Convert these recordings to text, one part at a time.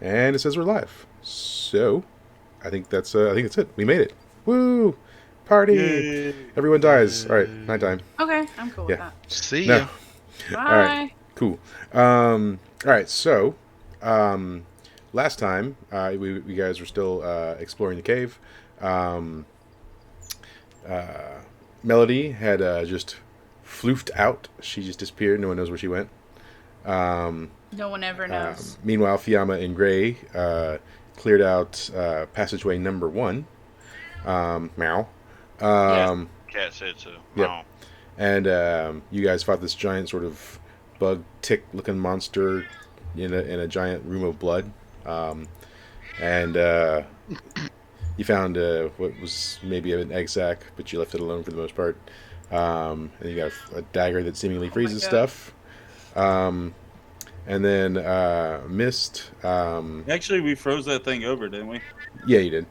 And it says we're live. So, I think that's it. We made it. Woo! Party! Yay! Everyone dies. All right, Yay. nighttime. Okay, I'm cool with Yeah. that. See No. ya. All right. Bye. Cool. All right. So, um, last time we guys were still exploring the cave. Um, Melody had just floofed out. She just disappeared. No one knows where she went. No one ever knows. Meanwhile, Fiamma and Gray cleared out passageway number 1. Meow. Yes, Um, cat said so. Yep. Wow. and you guys fought this giant sort of bug tick looking monster in a giant room of blood. And you found what was maybe an egg sac, but you left it alone for the most part. And you got a dagger that seemingly freezes God. stuff. And then Mist. Actually, we froze that thing over, didn't we? Yeah, you did.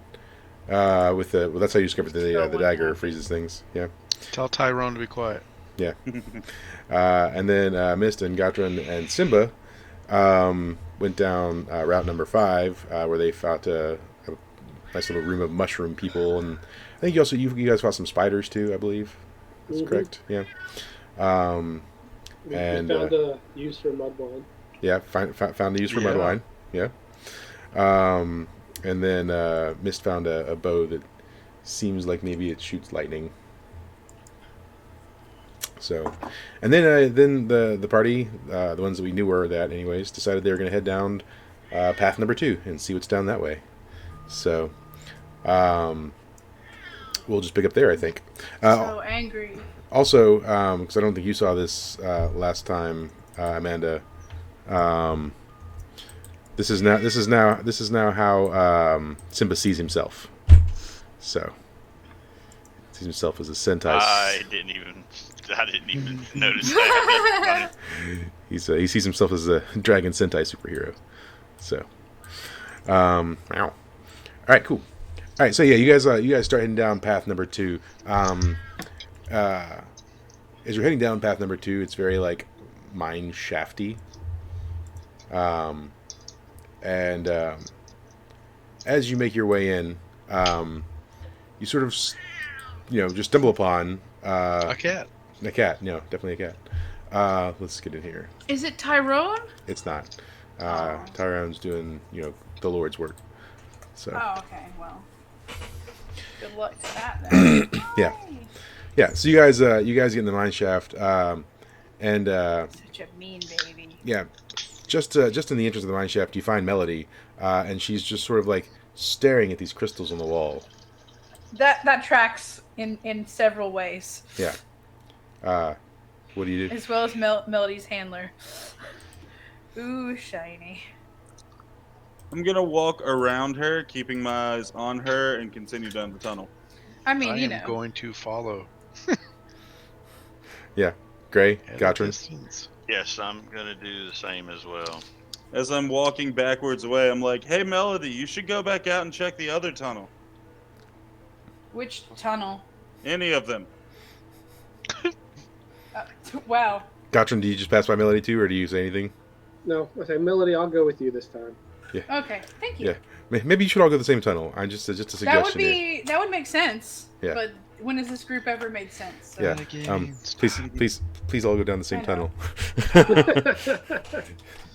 That's how you discovered the one dagger time. freezes things. Yeah, Tell Tyrone to be quiet. yeah. And then Mist and Gatran and Simba went down route number 5, where they fought a nice little room of mushroom people, and I think you guys fought some spiders too. I believe that's correct. Yeah. We And, found a use for mud wine. Yeah, found the use for Yeah. Mudwine. Yeah. And then Mist found a bow that seems like maybe it shoots lightning. So, and then the party, the ones that we knew were that anyways, decided they were going to head down path number 2 and see what's down that way. So, we'll just pick up there, I think. So angry. Also, because I don't think you saw this last time, Amanda. This is now how Simba sees himself. So, sees himself as a Sentai. I didn't even notice that. He sees himself as a dragon Sentai superhero. So, ow. All right, cool. All right, so yeah, you guys start heading down path number 2. As you're heading down path number 2, it's very like mine shafty. And as you make your way in, you sort of, just stumble upon A cat. a cat. No, definitely a cat. Let's get in here. Is it Tyrone? It's not. Oh. Tyrone's doing, the Lord's work. So Oh, okay. Well, good luck to that then. Yeah. yeah. So you guys get in the mine shaft, and Such a mean baby. yeah, just in the entrance of the mine shaft, you find Melody, and she's just sort of like staring at these crystals on the wall. That tracks in several ways, Yeah. What do you do? as well as Melody's handler. Ooh, shiny. I'm gonna walk around her, keeping my eyes on her, and continue down the tunnel. I mean, I you am know. going to follow. Yeah. Gray, At a Gatran. distance. Yes, I'm gonna do the same as well. As I'm walking backwards away, I'm like, "Hey, Melody, you should go back out and check the other tunnel. Which tunnel? Any of them." Wow. Gatran, do you just pass by Melody too, or do you say anything? No, I say, Melody, I'll go with you this time. Okay, thank you. Yeah. Maybe you should all go to the same tunnel. I'm just a suggestion. That would make sense. Yeah. But when has this group ever made sense? So. Yeah. Renegades. Please all go down the same I tunnel.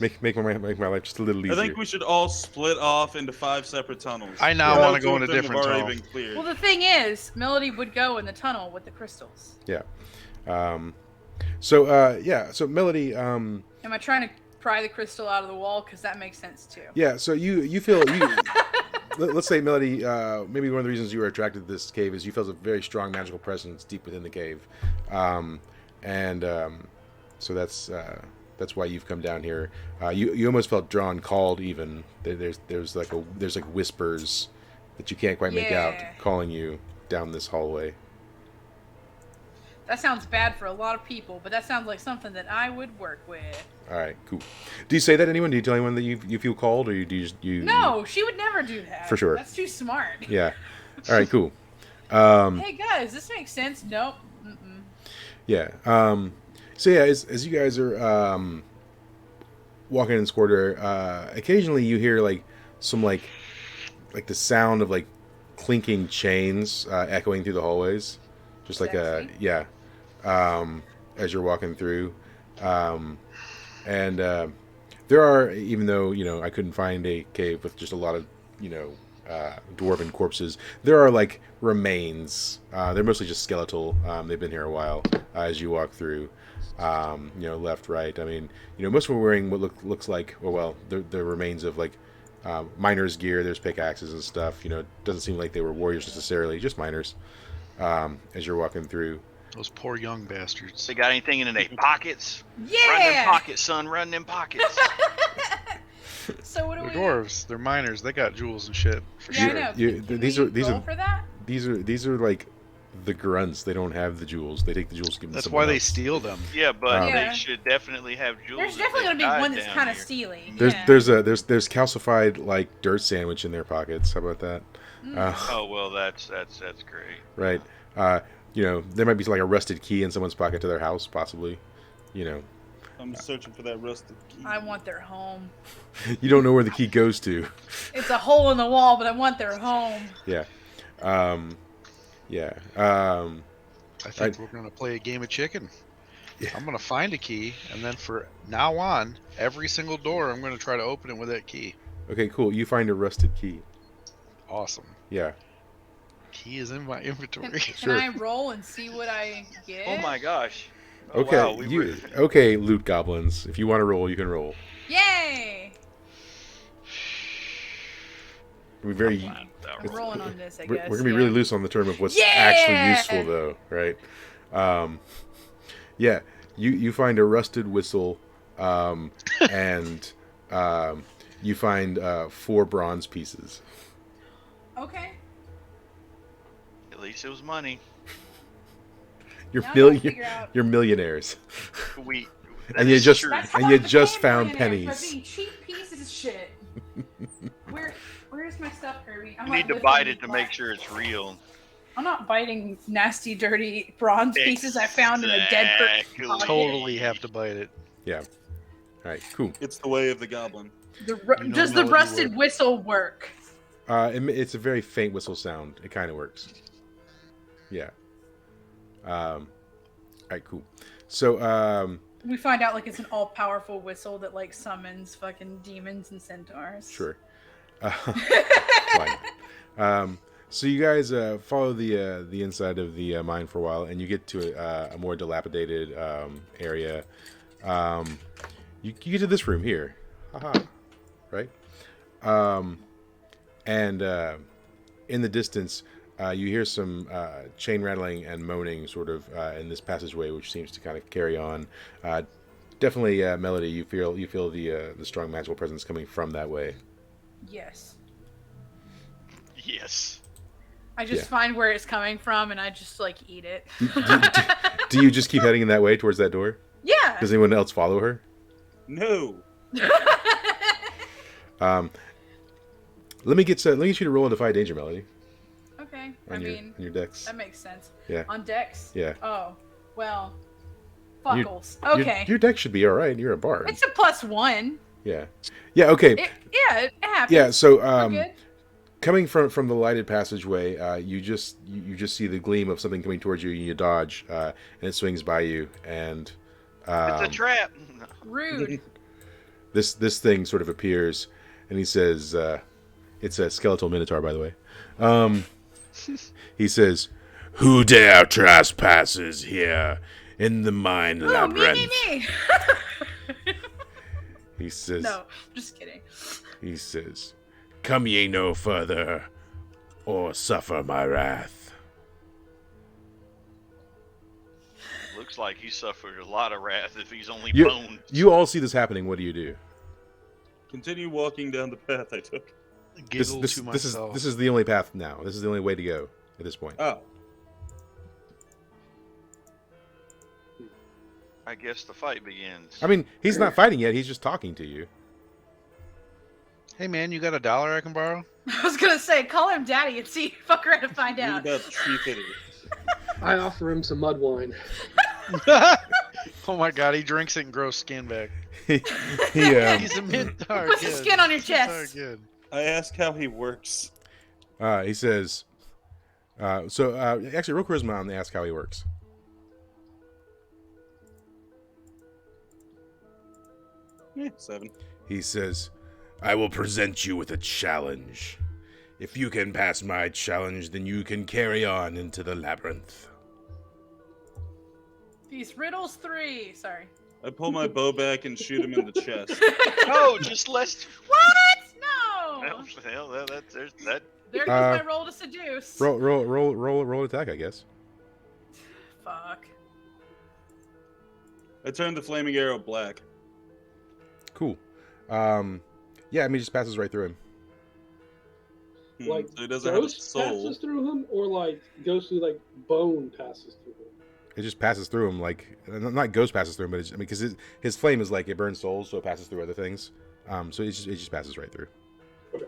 make my life just a little I easier. think we should all split off into 5 separate tunnels. I now Yeah. want to Two go of in a them have different already tunnel. been cleared. Well, the thing is, Melody would go in the tunnel with the crystals. Yeah. So Melody. Am I trying to pry the crystal out of the wall? Because that makes sense too. Yeah. So you feel let's say Melody. Maybe one of the reasons you were attracted to this cave is you felt a very strong magical presence deep within the cave, so that's why you've come down here. You almost felt drawn, called even. There's like whispers that you can't quite make out Yeah. calling you down this hallway. That sounds bad for a lot of people, but that sounds like something that I would work with. All right, cool. Do you say that to anyone? Do you tell anyone that you feel called, or do you just you? No, she would never do that. For sure. That's too smart. Yeah. All right, cool. Hey guys, this makes sense. Nope. Mm-mm. Yeah. So yeah, as you guys are walking in this corridor, occasionally you hear like some like the sound of like clinking chains echoing through the hallways, just like Sexy. as you're walking through, and there are, even though I couldn't find a cave with just a lot of dwarven corpses, there are like remains. They're mostly just skeletal. They've been here a while. As you walk through, left, right. I mean, most of them are wearing what looks like, the remains of like miners' gear. There's pickaxes and stuff. It doesn't seem like they were warriors necessarily, just miners. As you're walking through, Those poor young bastards. They got anything in their pockets? Yeah. Run them pockets, son. Run them pockets. So what do They're we? dwarves. They're miners. They got jewels and shit. For Yeah, I sure. know. these Can are we roll for that. these are like the grunts. They don't have the jewels. They take the jewels. To give them That's someone why they else. steal them. Yeah, but Yeah. they should definitely have jewels. There's if definitely they gonna be died one that's down kind of here. steely. There's Yeah. there's calcified like dirt sandwich in their pockets. How about that? Oh well, that's great. Right. There might be like a rusted key in someone's pocket to their house, possibly. I'm searching for that rusted key. I want their home. You don't know where the key goes to. It's a hole in the wall, but I want their home. Yeah. Yeah. I think we're gonna play a game of chicken. Yeah. I'm gonna find a key, and then for now on, every single door I'm gonna try to open it with that key. Okay, cool. You find a rusted key. Awesome. Yeah. Key is in my Can, inventory. can Sure. I roll and see what I get? Oh my gosh. Oh, Okay. wow, we were- Okay, loot goblins. If you want to roll, you can roll. Yay! We're very. I'm rolling on this, I We're guess. gonna be really loose on the term of what's Yeah! actually useful, though, right? Yeah. You find a rusted whistle, and you find 4 bronze pieces. Okay. At least it was money. You're Now I gotta million. figure out- You're millionaires. We. And that you is just- true. That's and how you I just became a found millionaire, pennies. For being cheap pieces of shit. Where's my stuff, Kirby? I'm You not need to lifting bite these it to black- make sure it's real. I'm not biting nasty, dirty bronze pieces I found in a dead person. Exactly. Totally have to bite it. Yeah. All right. Cool. It's the way of the goblin. You know Does the melody rusted work. whistle work? It's a very faint whistle sound. It kind of works. Yeah. All right. Cool. So We find out like it's an all-powerful whistle that like summons fucking demons and centaurs. sure. Fine. So you guys follow the inside of the mine for a while, and you get to a more dilapidated area. You get to this room here, haha, right? And in the distance, you hear some chain rattling and moaning, sort of in this passageway, which seems to kind of carry on. Definitely, Melody. You feel the strong magical presence coming from that way. Yes. Yes. I just Yeah. find where it's coming from and I just like eat it. Do you just keep heading in that way towards that door? Yeah. Does anyone else follow her? No. Let me get you to roll a defy danger, Melody. Okay. On on your decks. that makes sense. Yeah. On decks? Yeah. Oh. Well. You- Fuckles. Your- Okay. Your deck should be all right. You're a bard. It's a +1. Yeah. Yeah. Okay. It happens. Yeah. So We're good. coming from the lighted passageway, you just see the gleam of something coming towards you, and you dodge, and it swings by you, and It's a trap. Rude. this thing sort of appears, and he says, it's a skeletal minotaur, by the way. He says, "Who dare trespasses here in the mine Oh, labyrinth?" me. He says, No, just kidding. He says, "Come ye no further, or suffer my wrath." Looks like he suffered a lot of wrath if he's only You, bones. you all see this happening. What do you do? Continue walking down the path I took. Giggle to myself. This is the only path now. This is the only way to go at this point. Oh. I guess the fight begins. I mean, he's not fighting yet. He's just talking to you. Hey man, you got $1 I can borrow? I was gonna say, call him daddy and see. Fuck around and find out. about tree fitters. I offer him some mud wine. Oh my god, he drinks it and grows skin back. he He's a Mintar. Put the skin on your chest. I ask how he works. he says, actually, roll charisma on the ask how he works. Yeah, 7. He says, I will present you with a challenge. If you can pass my challenge, then you can carry on into the labyrinth. These riddles 3. Sorry. I pull my bow back and shoot him in the chest. No, just let's. What? No. Well, there's that. There goes my roll to seduce. Roll attack, I guess. Fuck. I turn the flaming arrow black. Cool. Yeah, I mean, it just passes right through him. Like, So he doesn't have a ghost soul. passes through him, or like goes through like bone passes through him. It just passes through him, like, not ghost passes through him, but it's, I mean, because his flame is like it burns souls, so it passes through other things. So it just passes right through. Okay.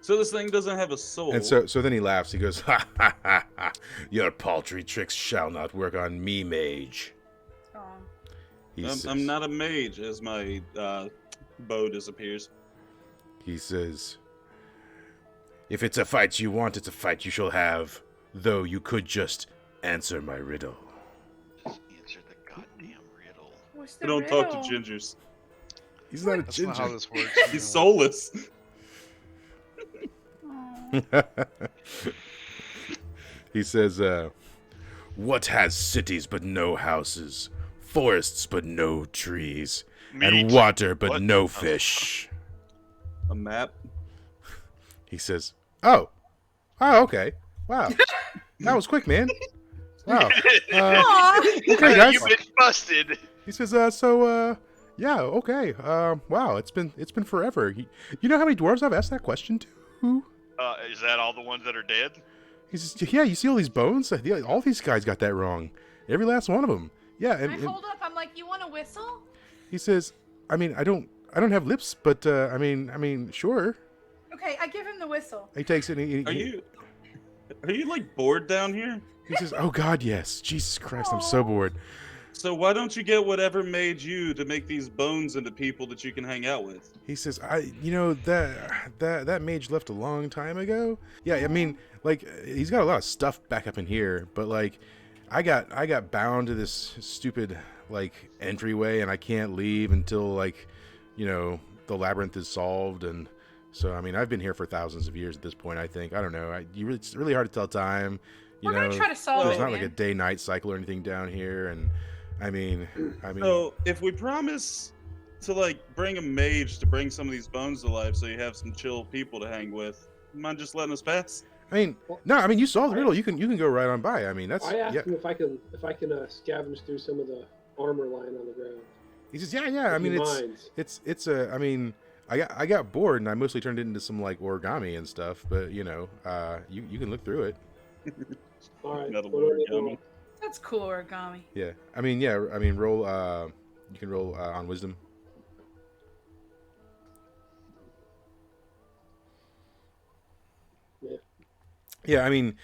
So this thing doesn't have a soul. And so then he laughs. He goes, ha ha ha ha! Your paltry tricks shall not work on me, mage. Oh. He says, I'm not a mage, as my bow disappears. He says, if it's a fight you want, it's a fight you shall have. Though you could just answer my riddle. Just answer the goddamn riddle. What's the I don't riddle? talk to gingers. He's not a That's not how ginger. this works. He's soulless. Aw. He says, what has cities but no houses, forests but no trees, and Meat. water but What? no fish? A map. He says, oh, okay, wow, that was quick, man. Wow. Aw. Okay, guys. You've been busted. He says, yeah, okay. Wow, it's been forever. You know how many dwarves I've asked that question to? Is that all the ones that are dead? He says, yeah, you see all these bones? Yeah, all these guys got that wrong. Every last one of them. Yeah, I and hold up. I'm like, you want a whistle? he says, I mean, I don't have lips, but I mean, sure. Okay, I give him the whistle. He takes it. And Are you like bored down here? he says, oh God, yes. Jesus Christ, I'm so bored. So why don't you get whatever made you to make these bones into people that you can hang out with? He says, that mage left a long time ago. Yeah, I mean, like, he's got a lot of stuff back up in here, but like, I got bound to this stupid like entryway, and I can't leave until like, the labyrinth is solved. And so, I mean, I've been here for thousands of years at this point. I think, I don't know. It's really hard to tell time. We're gonna try to solve There's it, not like man. a day-night cycle or anything down here, and I mean. So if we promise to like bring a mage to bring some of these bones to life, so you have some chill people to hang with, you mind just letting us pass? I mean, no. I mean, you solved the riddle. You can go right on by. I mean, that's. I asked Yeah. him if I can scavenge through some of the armor lying on the ground. He says, yeah. I If he mean, minds. it's a. I mean, I got bored and I mostly turned it into some like origami and stuff. But you can look through it. All right. Metal what do I need to origami. roll? That's cool origami. Yeah. I mean, yeah. I mean, roll. You can roll on wisdom. Yeah. Yeah. I mean,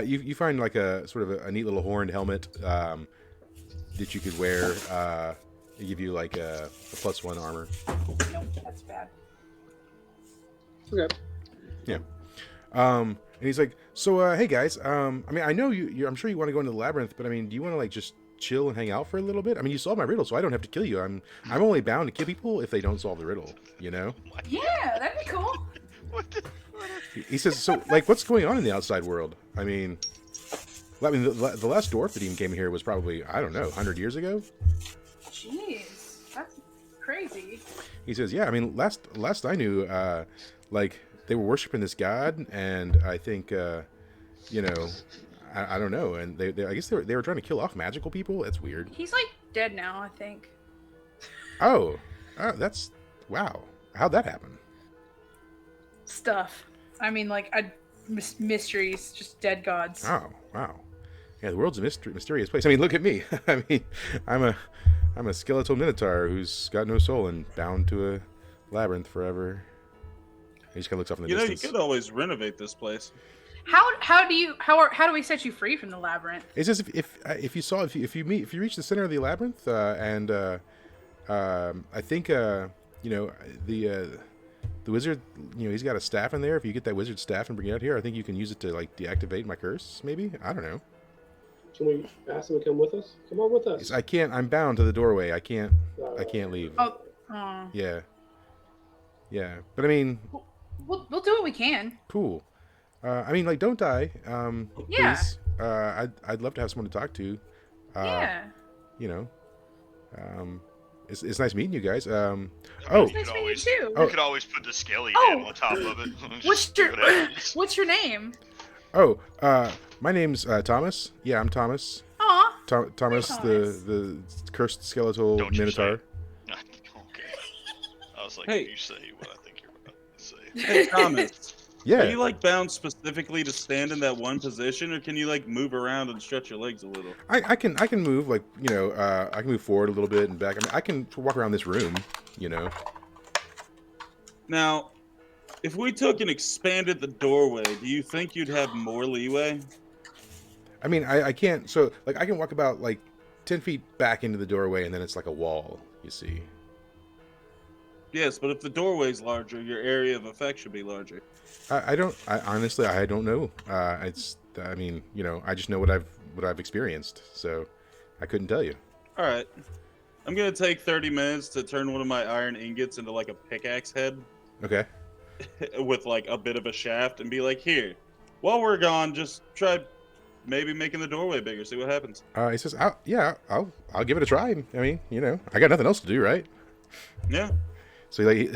you find like a sort of a neat little horned helmet that you could wear. They give you like a +1 armor. Nope, that's bad. Okay. Yeah. And he's like, so, hey guys, I mean, I know I'm sure you want to go into the labyrinth, but I mean, do you want to like just chill and hang out for a little bit? I mean, you solved my riddle, so I don't have to kill you. I'm only bound to kill people if they don't solve the riddle, Yeah, that'd be cool. He says, so, like, what's going on in the outside world? I mean, the last dwarf that even came here was probably, I don't know, 100 years ago? Jeez, that's crazy. He says, yeah, I mean, last I knew, like, they were worshiping this god, and I think, I don't know, and I guess they were trying to kill off magical people. That's weird. He's like dead now, I think. Oh, that's, wow. How'd that happen? Stuff. I mean, like, mysteries, just dead gods. Oh, wow. Yeah, the world's a mysterious place. I mean, look at me. I mean, I'm a skeletal minotaur who's got no soul and bound to a labyrinth forever. He just kind of looks off in the distance. You could always renovate this place. How do we set you free from the labyrinth? It's just if you reach the center of the labyrinth and I think the wizard, he's got a staff in there. If you get that wizard staff and bring it out here, I think you can use it to like deactivate my curse. Maybe, I don't know. Can we ask them to come with us? Come on with us. I can't. I'm bound to the doorway. I can't leave. Oh, aw. Yeah. Yeah, but I mean, We'll do what we can. cool. I mean, like, don't die. Yeah. Please. I'd love to have someone to talk to. Yeah. You know, it's nice meeting you guys. Oh, It's nice meeting you too. You could always put the scaly Oh. head on top of it. What's your name? Oh, my name's Thomas. Yeah, I'm Thomas. Aw. Thomas, Hi, Thomas. the cursed skeletal Don't you minotaur. Okay. I was like, Hey. you say what I think you're about to say. Hey, Thomas. Yeah. Are you like bound specifically to stand in that one position, or can you like move around and stretch your legs a little? I can move, like, I can move forward a little bit and back. I mean, I can walk around this room. Now, if we took and expanded the doorway, do you think you'd have more leeway? I mean, I can't. So, like, I can walk about like 10 feet back into the doorway, and then it's like a wall. You see. Yes, but if the doorway's larger, your area of effect should be larger. I honestly, I don't know. I mean, I just know what I've experienced, so I couldn't tell you. All right. I'm going to take 30 minutes to turn one of my iron ingots into like a pickaxe head Okay. with like a bit of a shaft and be like, here, while we're gone, just try maybe making the doorway bigger, see what happens. He says, I'll give it a try. I mean, I got nothing else to do, right? Yeah. So he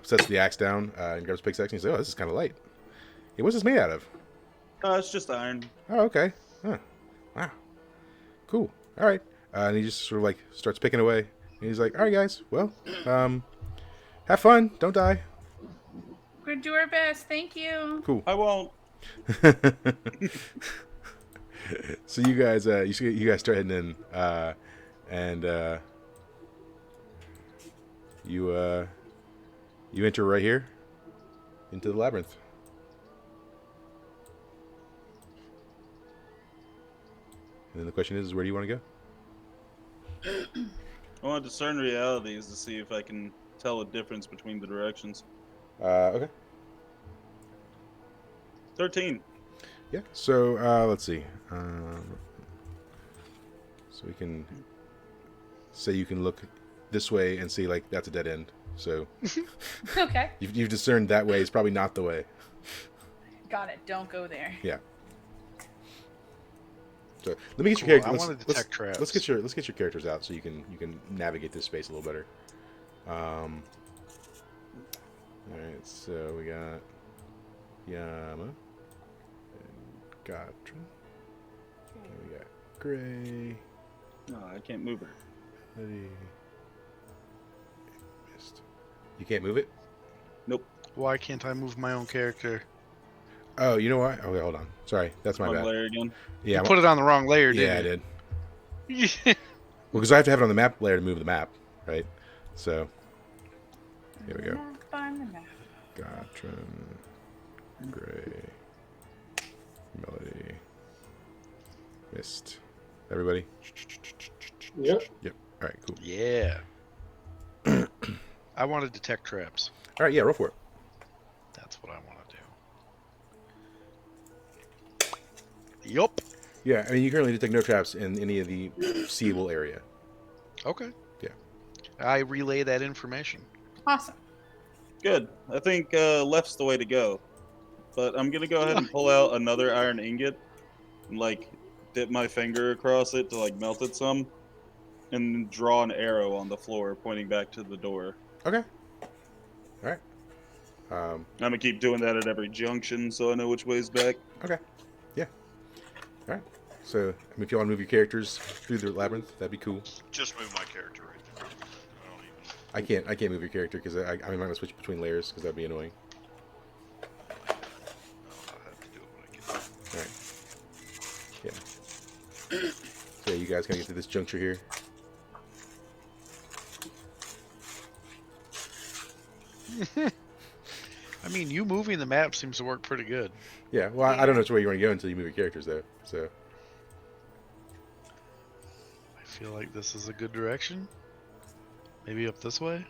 sets the axe down and grabs pickaxe and he says, oh, this is kind of light. Hey, what's this made out of? It's just iron. Oh, okay. Huh. Wow. Cool. All right. And he just sort of like starts picking away. And he's like, all right, guys. Well, have fun. Don't die. We're gonna do our best. Thank you. Cool. I won't. So you guys start heading in, and you enter right here into the labyrinth. And then the question is, where do you want to go? I want to discern realities to see if I can tell a difference between the directions. Okay. 13. Yeah. So let's see. So we can say you can look this way and see like that's a dead end. So Okay. you've discerned that way is probably not the way. Got it. Don't go there. Yeah. So let me get your character. I want to detect traps. Let's get your characters out so you can navigate this space a little better. All right. So we got Yama and Gatra. And we got Gray. No, I can't move her. Letty. Missed. You can't move it? Nope. Why can't I move my own character? Oh, you know what? Okay, hold on. Sorry, that's my Wrong bad. layer again. Yeah, You put it on the wrong layer, yeah, I didn't did. you? Yeah. Well, because I have to have it on the map layer to move the map, right? So here we go. Gotron, Gray, Melody, Mist. Everybody? Yep. Yep. All right, cool. Yeah. I want to detect traps. All right, yeah, roll for it. That's what I want to do. Yup. Yeah, I mean, you currently detect no traps in any of the seeable area. Okay. Yeah. I relay that information. Awesome. Good. I think left's the way to go. But I'm going to go ahead and pull out another iron ingot and, like, dip my finger across it to, like, melt it some. And draw an arrow on the floor pointing back to the door. Okay. All right. I'm going to keep doing that at every junction so I know which way's back. Okay. Yeah. All right. So, I mean, if you want to move your characters through the labyrinth, that'd be cool. Just move my character right there. I don't even... I can't move your character because I'm not going to switch between layers because that'd be annoying. I'll have to do it when I get there. All right. Yeah. So you guys gonna get to this juncture here. I mean, you moving the map seems to work pretty good. Yeah. Well, I don't know which way you want to go until you move your characters, though. So. I feel like this is a good direction. Maybe up this way?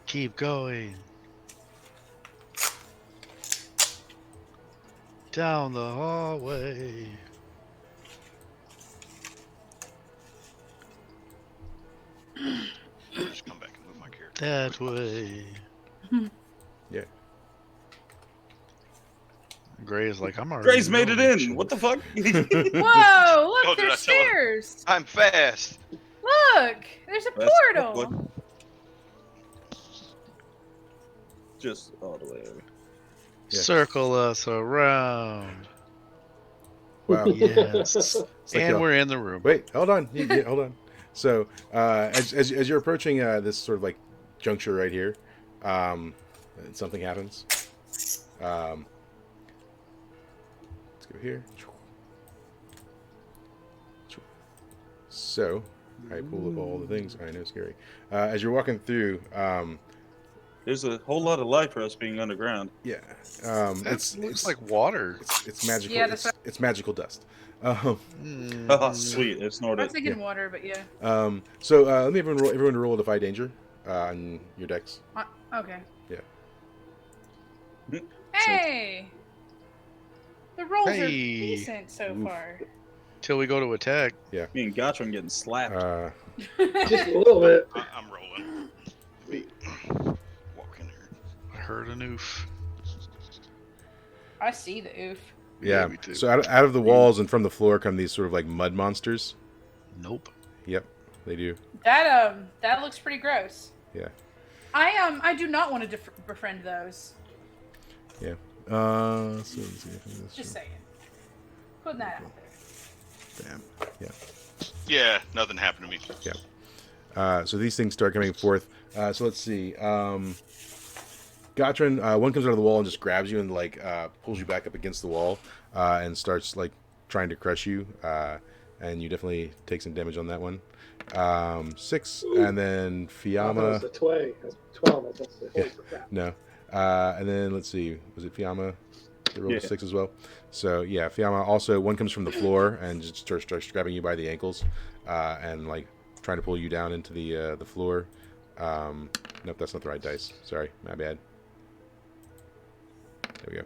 Keep going. Down the hallway. Just come back and move my character. That way. Yeah. Gray is like, I'm already. Gray's made it in. What the fuck? Whoa! Look, Oh, did there's I tell him? stairs. I'm fast. Look, there's a That's portal. quick. Just all the way over. Yeah. Circle us around. Wow. Yes. It's like And y'all- we're in the room. Wait, hold on. Hold on. So, as you're approaching this sort of like juncture right here, something happens. Let's go here. So, I pull up all the things. I know, scary. As you're walking through, There's a whole lot of light for us being underground. yeah, It looks like water. it's magical. Yeah, that's it's magical dust. Mm. Oh, sweet. It I snorted. was thinking water, but yeah. So let me everyone roll Defy Danger on your decks. Okay. Hmm. Hey! The rolls are Hey. decent so Oof. far. Till we go to attack. Me and Gotron getting slapped. Just a little bit. I'm rolling. Wait. Walk in here. I heard an oof. I see the oof. Yeah. me too. So out of the walls and from the floor come these sort of like mud monsters. Nope. Yep, they do. That looks pretty gross. Yeah. I do not want to befriend those. Yeah. So let's see if this Just saying. Putting that out there. Damn. Yeah. Yeah, nothing happened to me. So these things start coming forth. So let's see. Gotron, one comes out of the wall and just grabs you and like pulls you back up against the wall and starts like trying to crush you. And you definitely take some damage on that one. 6, and then That Fiamma. was the 12. That's 12. That's the holy crap. No. And then let's see. Was it Fiamma? They rolled a 6 as well. So yeah, Fiamma also, one comes from the floor and just starts grabbing you by the ankles and like trying to pull you down into the floor. Nope, that's not the right dice. Sorry, my bad. There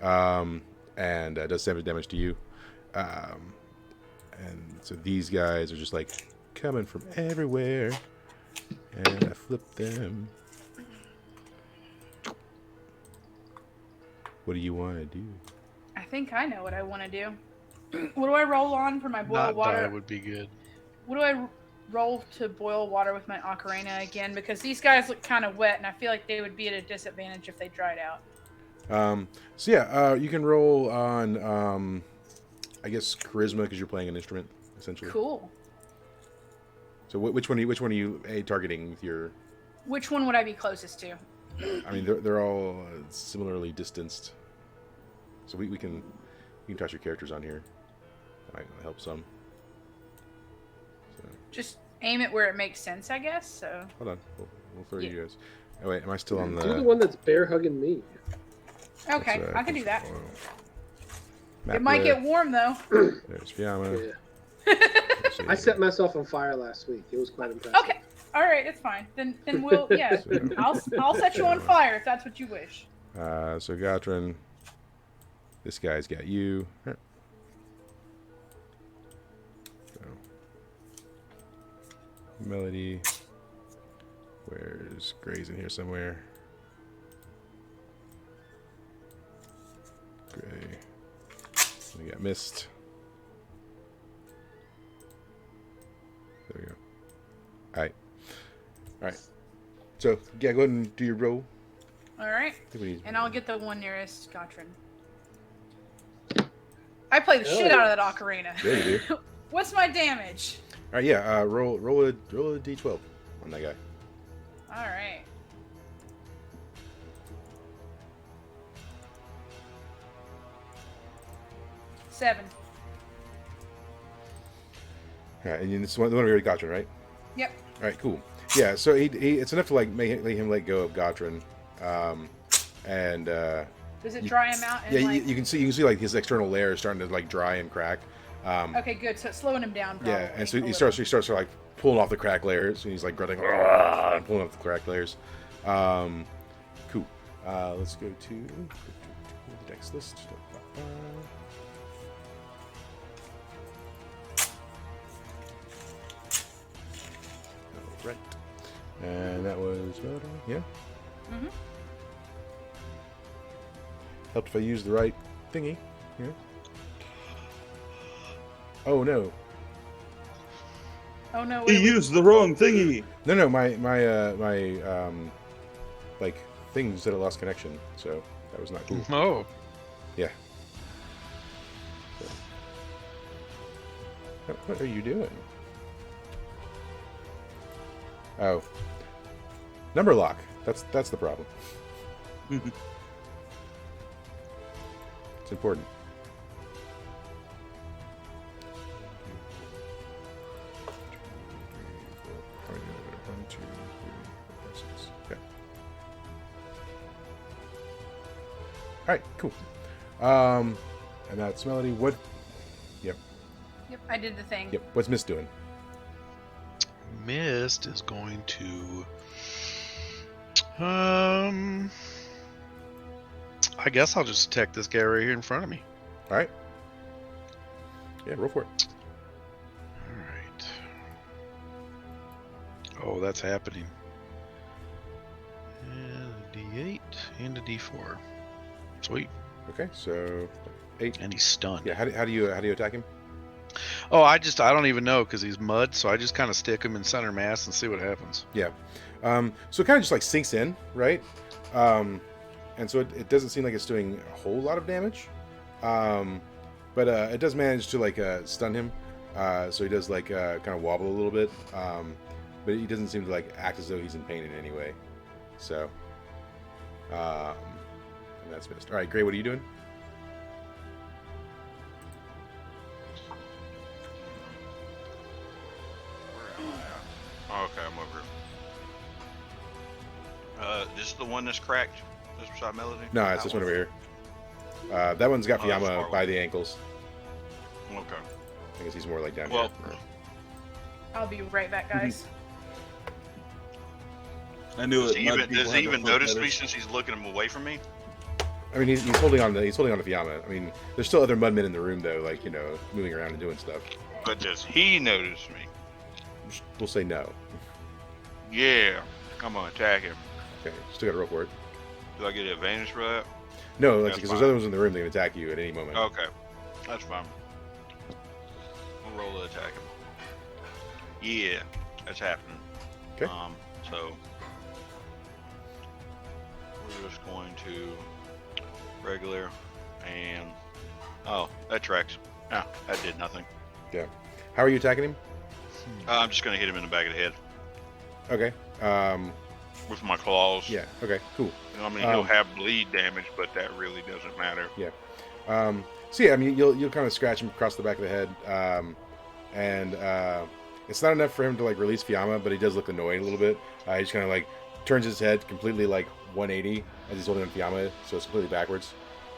we go. And does 7 damage to you. And so these guys are just like coming from everywhere. And I flip them. What do you want to do? I think I know what I want to do. What do I roll on for my boil Not water? die would be good. What do I roll to boil water with my ocarina again? Because these guys look kind of wet, and I feel like they would be at a disadvantage if they dried out. So yeah, you can roll on, I guess charisma because you're playing an instrument essentially. Cool. So which one are you targeting with your? Which one would I be closest to? I mean, they're all similarly distanced. So we can you can toss your characters on here. That might help some. So Just aim it where it makes sense, I guess. So hold on, we'll throw Yeah. you guys. Oh wait, am I still on You're the the? one that's bear hugging me. okay, That's, I can do that. Map It might there. get warm though. There's Fiamma. Yeah. Let's see. I set myself on fire last week. It was quite impressive. Okay, all right, it's fine. Then we'll yeah. I'll set you on fire if that's what you wish. So Gotron, this guy's got you. So, Melody, where's Gray's in here somewhere? Gray. We got Mist. There we go. Alright. Alright. So, yeah, go ahead and do your roll. All right, I think we need- and I'll get the one nearest Gotron. I play the Oh. shit out of that ocarina. Yeah, you do. What's my damage? Alright, yeah, roll a d12 on that guy. All right. Seven. Alright, and this one, the one we already got you, right? Yep. Alright, cool. Yeah, so he it's enough to like make him let go of Gotron. and Does it dry him out? And yeah, like... you can see like his external layer is starting to like dry and crack. Okay, good. So it's slowing him down. Probably, Yeah, and so a he little. starts like pulling off the crack layers, and he's like grunting and pulling off the crack layers. Cool. Let's go to the next list. All right, and that was yeah. Mm-hmm. Helped if I use the right thingy. Yeah. Oh no. Oh no! He used the wrong thingy. No, my like thing said it lost connection, so that was not cool. Oh. Yeah. So. What are you doing? Oh. Number lock. That's the problem. It's important. One, two, three, four, 5, 6. Okay. All right. Cool. And that's Melody. What? Yep. Yep, I did the thing. Yep. What's Miss doing? Mist is going to. I guess I'll just attack this guy right here in front of me. All right. Yeah. Roll for it. Alright. Oh, that's happening. And a D8 and a D4. Sweet. Okay. So 8. And he's stunned. Yeah. How do you attack him? Oh, I don't even know because he's mud, so I just kind of stick him in center mass and see what happens. Yeah. So it kind of just like sinks in, right? And so it doesn't seem like it's doing a whole lot of damage. But it does manage to like stun him. So he does like kind of wobble a little bit. But he doesn't seem to like act as though he's in pain in any way. So, and that's missed. All right, Gray, what are you doing? Oh, okay, I'm over here. This is the one that's cracked? This beside Melody? No, it's That this one over here. That one's got Oh, that's far Fiamma away. by the ankles. Okay. I guess he's more like down Well, here. I'll be right back, guys. I knew does it. he Mud even, people does have he the even foot notice me fetish. since he's looking him away from me? I mean, he's holding on to Fiamma. I mean, there's still other mudmen in the room though, like moving around and doing stuff. But does he notice me? We'll say no. Yeah. I'm gonna attack him. Okay, still got to roll for it. Do I get an advantage for that? No, like That's because there's fine. other ones in the room that can attack you at any moment. Okay. That's fine. I'll roll to attack him. Yeah, that's happening. Okay. So we're just going to regular and that tracks. Ah, that did nothing. Yeah. How are you attacking him? I'm just gonna hit him in the back of the head Okay. with my claws. Yeah. Okay. Cool. I mean, he'll have bleed damage, but that really doesn't matter. So yeah, I mean, you'll kind of scratch him across the back of the head, and it's not enough for him to like release Fiamma, but he does look annoyed a little bit. He just kind of like turns his head completely like 180 as he's holding on Fiamma, so it's completely backwards,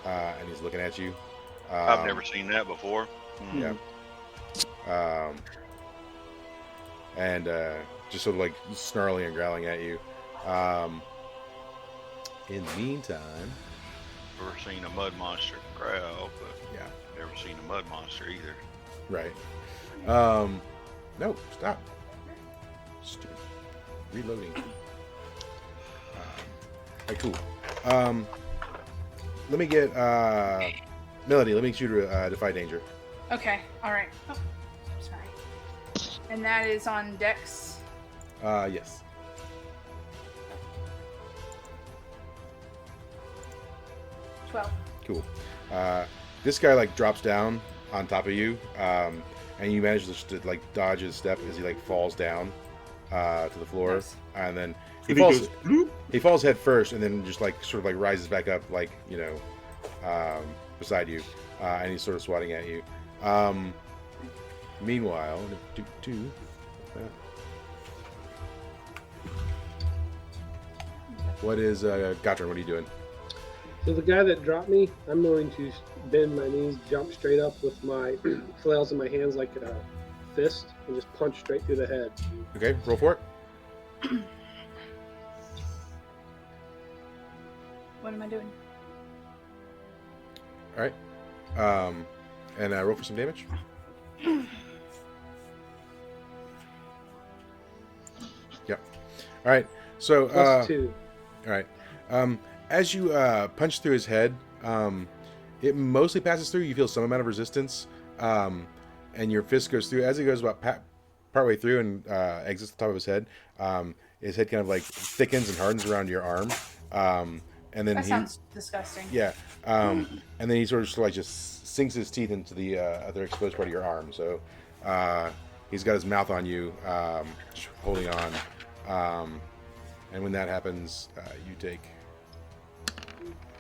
and he's looking at you. I've never seen that before. Yeah. And just sort of like snarling and growling at you. In the meantime, Never seen a mud monster growl, but yeah, never seen a mud monster either. right. No, stop. Stupid. Reloading. Alright, cool. Let me get Melody. Let me get you to defy danger. Okay. All right. Oh, sorry. And that is on Dex. Yes. 12. Cool. This guy like drops down on top of you, and you manage to like dodge his step as he like falls down to the floor, Nice. and then And he goes, bloop. he falls head first, and then just like sort of like rises back up, like beside you, and he's sort of swatting at you. Meanwhile, what is Gotron? What are you doing? So the guy that dropped me, I'm going to bend my knees, jump straight up with my flails in my hands like a fist, and just punch straight through the head. Okay, roll for it. What am I doing? All right. And roll for some damage. Yep. All right. So, +2. all right. As you punch through his head, it mostly passes through. You feel some amount of resistance, and your fist goes through. As it goes about partway through and exits the top of his head kind of like thickens and hardens around your arm. And then That sounds disgusting. yeah, and then he sort of just sinks his teeth into the other exposed part of your arm. So he's got his mouth on you, holding on. And when that happens, you take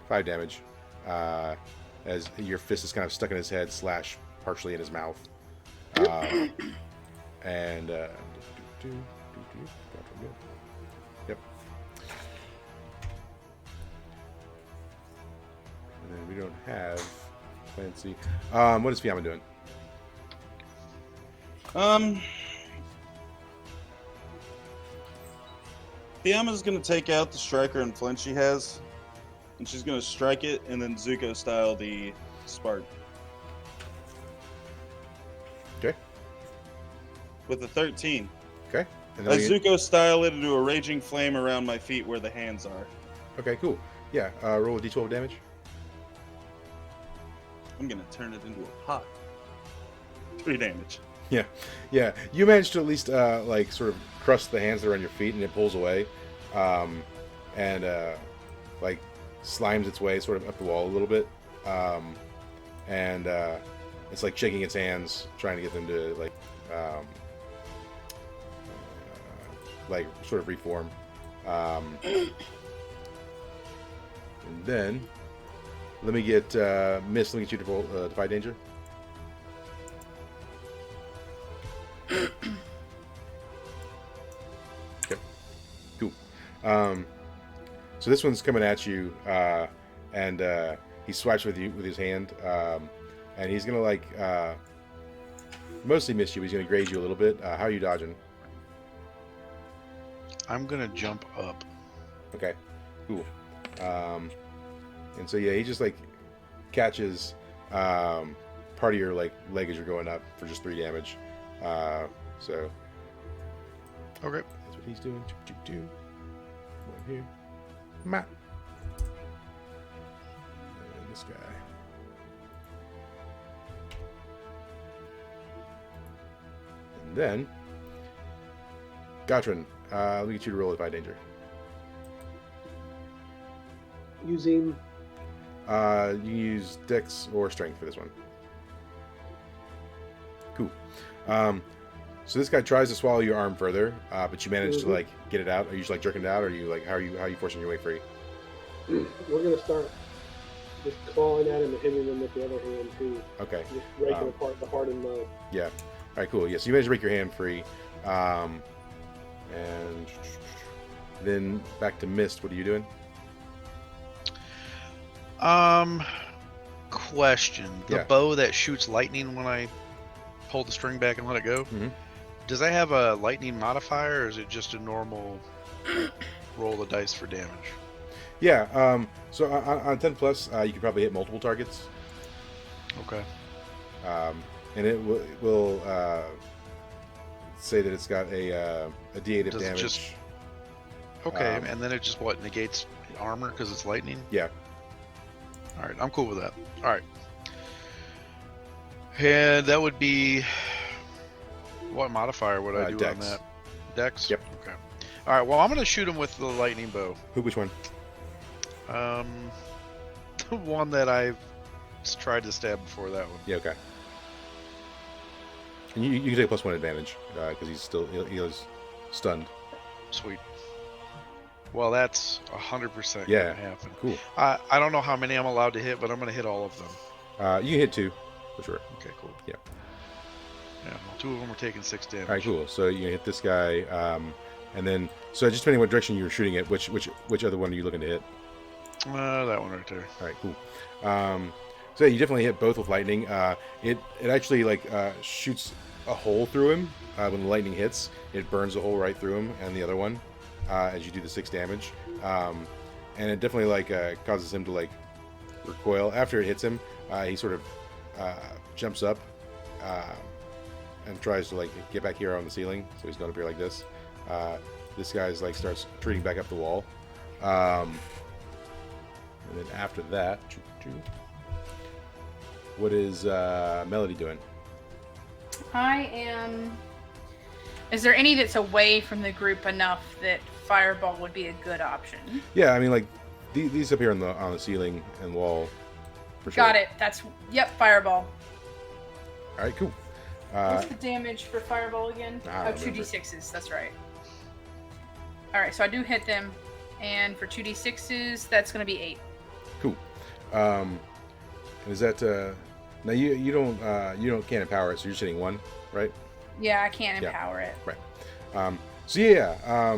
5 damage as your fist is kind of stuck in his head / partially in his mouth. And yep. And then we don't have Clancy. What is Fiamma doing? Fiamma's gonna take out the striker and flint she has, and she's gonna strike it and then Zuko style the spark. Okay. With a 13. Okay. And I then Zuko style it into a raging flame around my feet where the hands are. okay, cool. Yeah, roll a d12 damage. I'm gonna turn it into a pot. 3 damage. Yeah. You managed to at least like sort of crush the hands that are on your feet, and it pulls away, and like slimes its way sort of up the wall a little bit, and it's like shaking its hands, trying to get them to like sort of reform. And then let me get Miss. Let me get you to roll Defy Danger. Okay, cool. So this one's coming at you, and he swipes with you with his hand, and he's gonna like mostly miss you. He's gonna graze you a little bit. How are you dodging? I'm gonna jump up. Okay, cool. And so yeah, he just like catches part of your like leg as you're going up for just 3 damage. So Okay. that's what he's doing. One here, Matt, and this guy. And then Gotrin, let me get you to roll Defy Danger. Using You can use Dex or Strength for this one. Cool. So this guy tries to swallow your arm further, but you manage to like get it out. Are you just like jerking it out, or are you like how are you forcing your way free? we're gonna start just clawing at him and hitting him with the other hand too. Okay. Just breaking apart the heart and mouth. Yeah. All right. Cool. Yeah. So you manage to break your hand free, and then back to Mist. What are you doing? Question. The Yeah. bow that shoots lightning when I pull the string back and let it go, Mhm. does that have a lightning modifier, or is it just a normal roll the dice for damage? Yeah. So on 10 plus, you can probably hit multiple targets, Okay. and it will say that it's got a D8 of Does it damage. just- Okay, and then it just negates armor because it's lightning? Yeah. All right, I'm cool with that. All right. And that would be what modifier would I do Dex. on that? Dex? Yep. Okay. All right, well, I'm going to shoot him with the lightning bow. Which one? The one that I tried to stab before that one. Yeah. Okay. And you can take +1 advantage because he was stunned. Sweet. Well, that's 100% Yeah. going to happen. Cool. I don't know how many I'm allowed to hit, but I'm going to hit all of them. You can hit 2 for sure. Okay, cool. Yeah. Yeah, well, 2 of them are taking 6 damage. All right, cool. So you hit this guy, and then just depending what direction you were shooting it, which other one are you looking to hit? That one right there. All right, cool. So you definitely hit both with lightning. It actually like shoots a hole through him when the lightning hits. It burns a hole right through him and the other one as you do the 6 damage. And it definitely like causes him to like recoil. After it hits him, he sort of jumps up and tries to like get back here on the ceiling. So he's going up here like this. This guy's like starts retreating back up the wall. And then after that, what is Melody doing? I am. Is there any that's away from the group enough that fireball would be a good option? Yeah, I mean, like these up here on the ceiling and wall. For sure. Got it. Fireball. All right, cool. What's the damage for fireball again? I don't 2d6s. That's right. All right, so I do hit them, and for 2d6s, that's going to be 8. Cool. Is that now you don't can't empower it, so you're just hitting 1, right? Yeah, I can't empower it. Right. So yeah,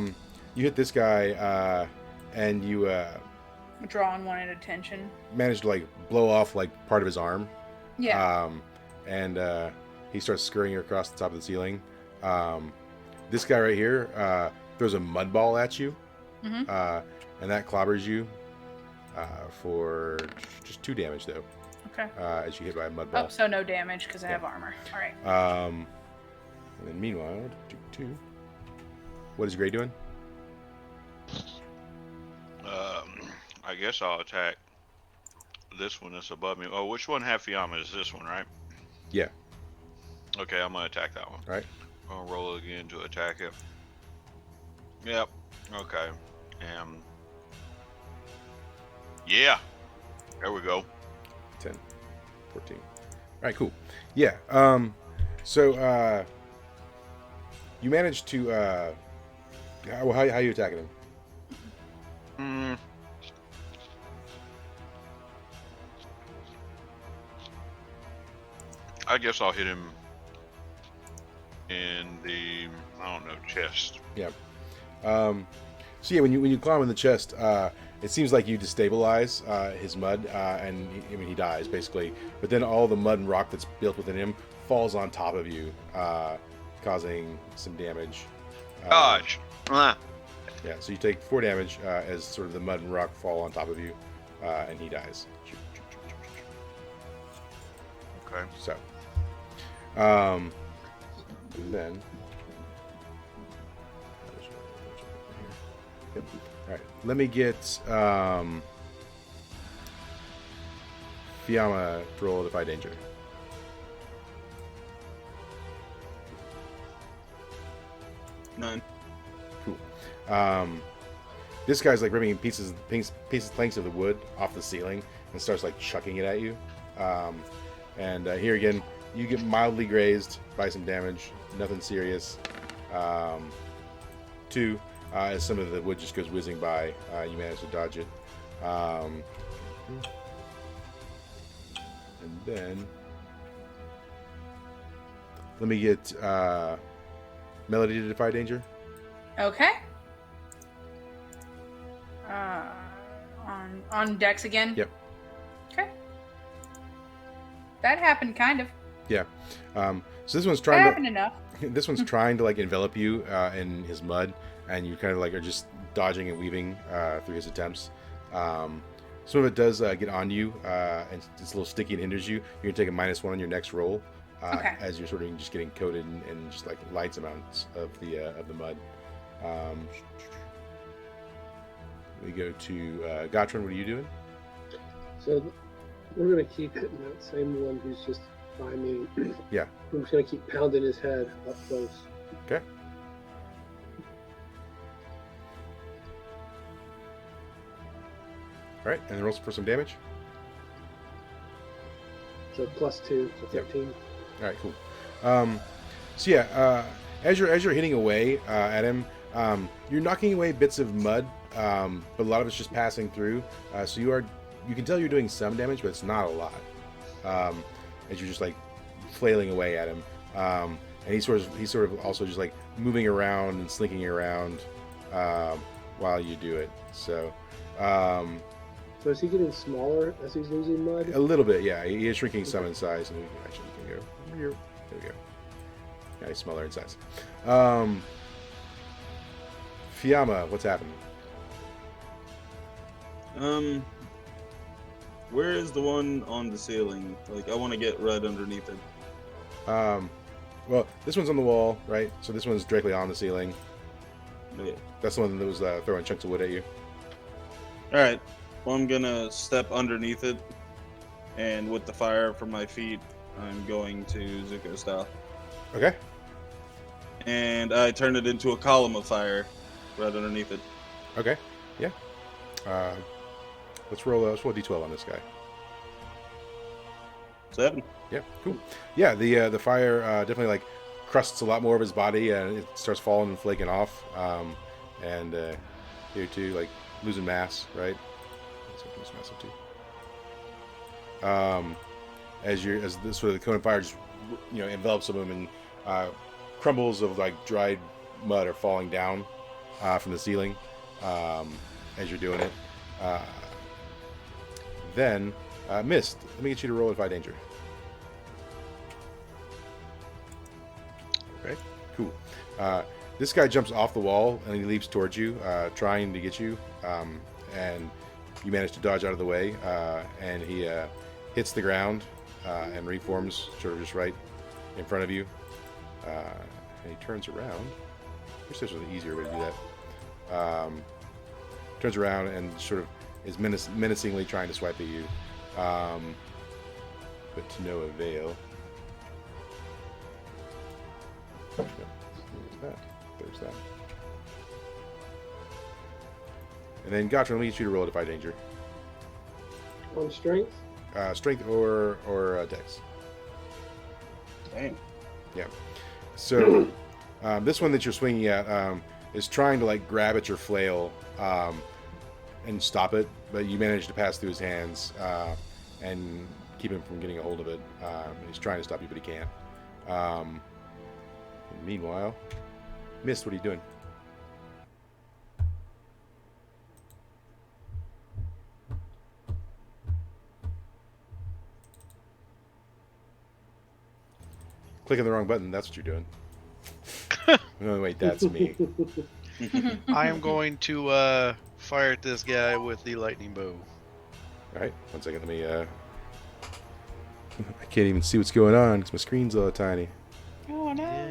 you hit this guy, and you Draw unwanted attention. manage to like blow off like part of his arm. Yeah. And he starts scurrying across the top of the ceiling. This guy right here throws a mud ball at you, Mm-hmm. and that clobbers you for just 2 damage though. Okay. As you hit by a mud ball. Oh, so no damage because I have armor. All right. And then meanwhile, what is Gray doing? I guess I'll attack this one that's above me. Oh, which one had Fiamma? Is this one, right? Yeah. Okay, I'm gonna attack that one. All right. I'll roll again to attack it. Yep. Okay. Yeah. There we go. 10, 14. All right, cool. Yeah. So you managed to how are you attacking him? I guess I'll hit him in the, I don't know, chest. Yeah. So yeah, when you climb in the chest, it seems like you destabilize his mud, and he dies basically. But then all the mud and rock that's built within him falls on top of you, causing some damage. Dodge. Yeah. So you take 4 damage as sort of the mud and rock fall on top of you, and he dies. Okay. So, and then. Yep. All right, let me get Fiamma to roll Defy Danger. None. Cool. This guy's like ripping pieces, planks of the wood off the ceiling and starts like chucking it at you. And here again, you get mildly grazed by some damage, nothing serious. 2. As some of the wood just goes whizzing by, you manage to dodge it. And then let me get Melody to Defy Danger. Okay. On Dex again? Yep. Okay. That happened kind of. Yeah. So this one's That trying happened enough. this one's trying to like envelop you in his mud, and you kind of like are just dodging and weaving through his attempts. Some of it does get on you, and it's a little sticky and hinders you. You're gonna take a -1 on your next roll, Okay. as you're sort of just getting coated in just like light amounts of the mud. We go to Gotron. What are you doing? So we're gonna keep hitting that same one who's just by me. Yeah. I'm just gonna keep pounding his head up close. Okay. All right, and then roll for some damage. So +2, so 13. All right, cool. So yeah, as you're hitting away at him, you're knocking away bits of mud, but a lot of it's just passing through. So you can tell you're doing some damage, but it's not a lot. As you're just like flailing away at him, and he's sort of also just like moving around and slinking around while you do it. So So is he getting smaller as he's losing mud? A little bit, yeah. He is shrinking some in size, and we can go. There we go. Yeah, he's smaller in size. Fiamma, what's happening? Where is the one on the ceiling? Like, I want to get right underneath it. Well, this one's on the wall, right? So this one's directly on the ceiling. Yeah. That's the one that was throwing chunks of wood at you. All right. Well, I'm gonna step underneath it, and with the fire from my feet, I'm going to Zuko style. Okay. And I turn it into a column of fire right underneath it. Okay. Yeah. Let's roll a d12 on this guy. 7. Yeah. Cool. Yeah. The fire definitely like crusts a lot more of his body, and it starts falling and flaking off. And here too, like losing mass, right? Lose mass too. As this sort of the cone of fire just envelops him and crumbles of like dried mud are falling down from the ceiling as you're doing it. Then Mist, let me get you to roll Defy Danger. Okay, cool. This guy jumps off the wall and he leaps towards you, trying to get you, and you manage to dodge out of the way, and he hits the ground and reforms sort of just right in front of you, and he turns around. I wish this was an easier way to do that. Turns around and sort of is menacingly trying to swipe at you, but to no avail. There's that. There's that. And then Gotcha, let me get you to roll Defy Danger. On strength? Strength or Dex. Dang. Yeah. So this one that you're swinging at is trying to like grab at your flail and stop it, but you manage to pass through his hands and keep him from getting a hold of it. He's trying to stop you, but he can't. Meanwhile, Mist, what are you doing? Clicking the wrong button, that's what you're doing. Oh, wait, that's me. I am going to fire at this guy with the lightning bow. Alright, 1 second, let me, I can't even see what's going on because my screen's all tiny. Oh no. Yeah.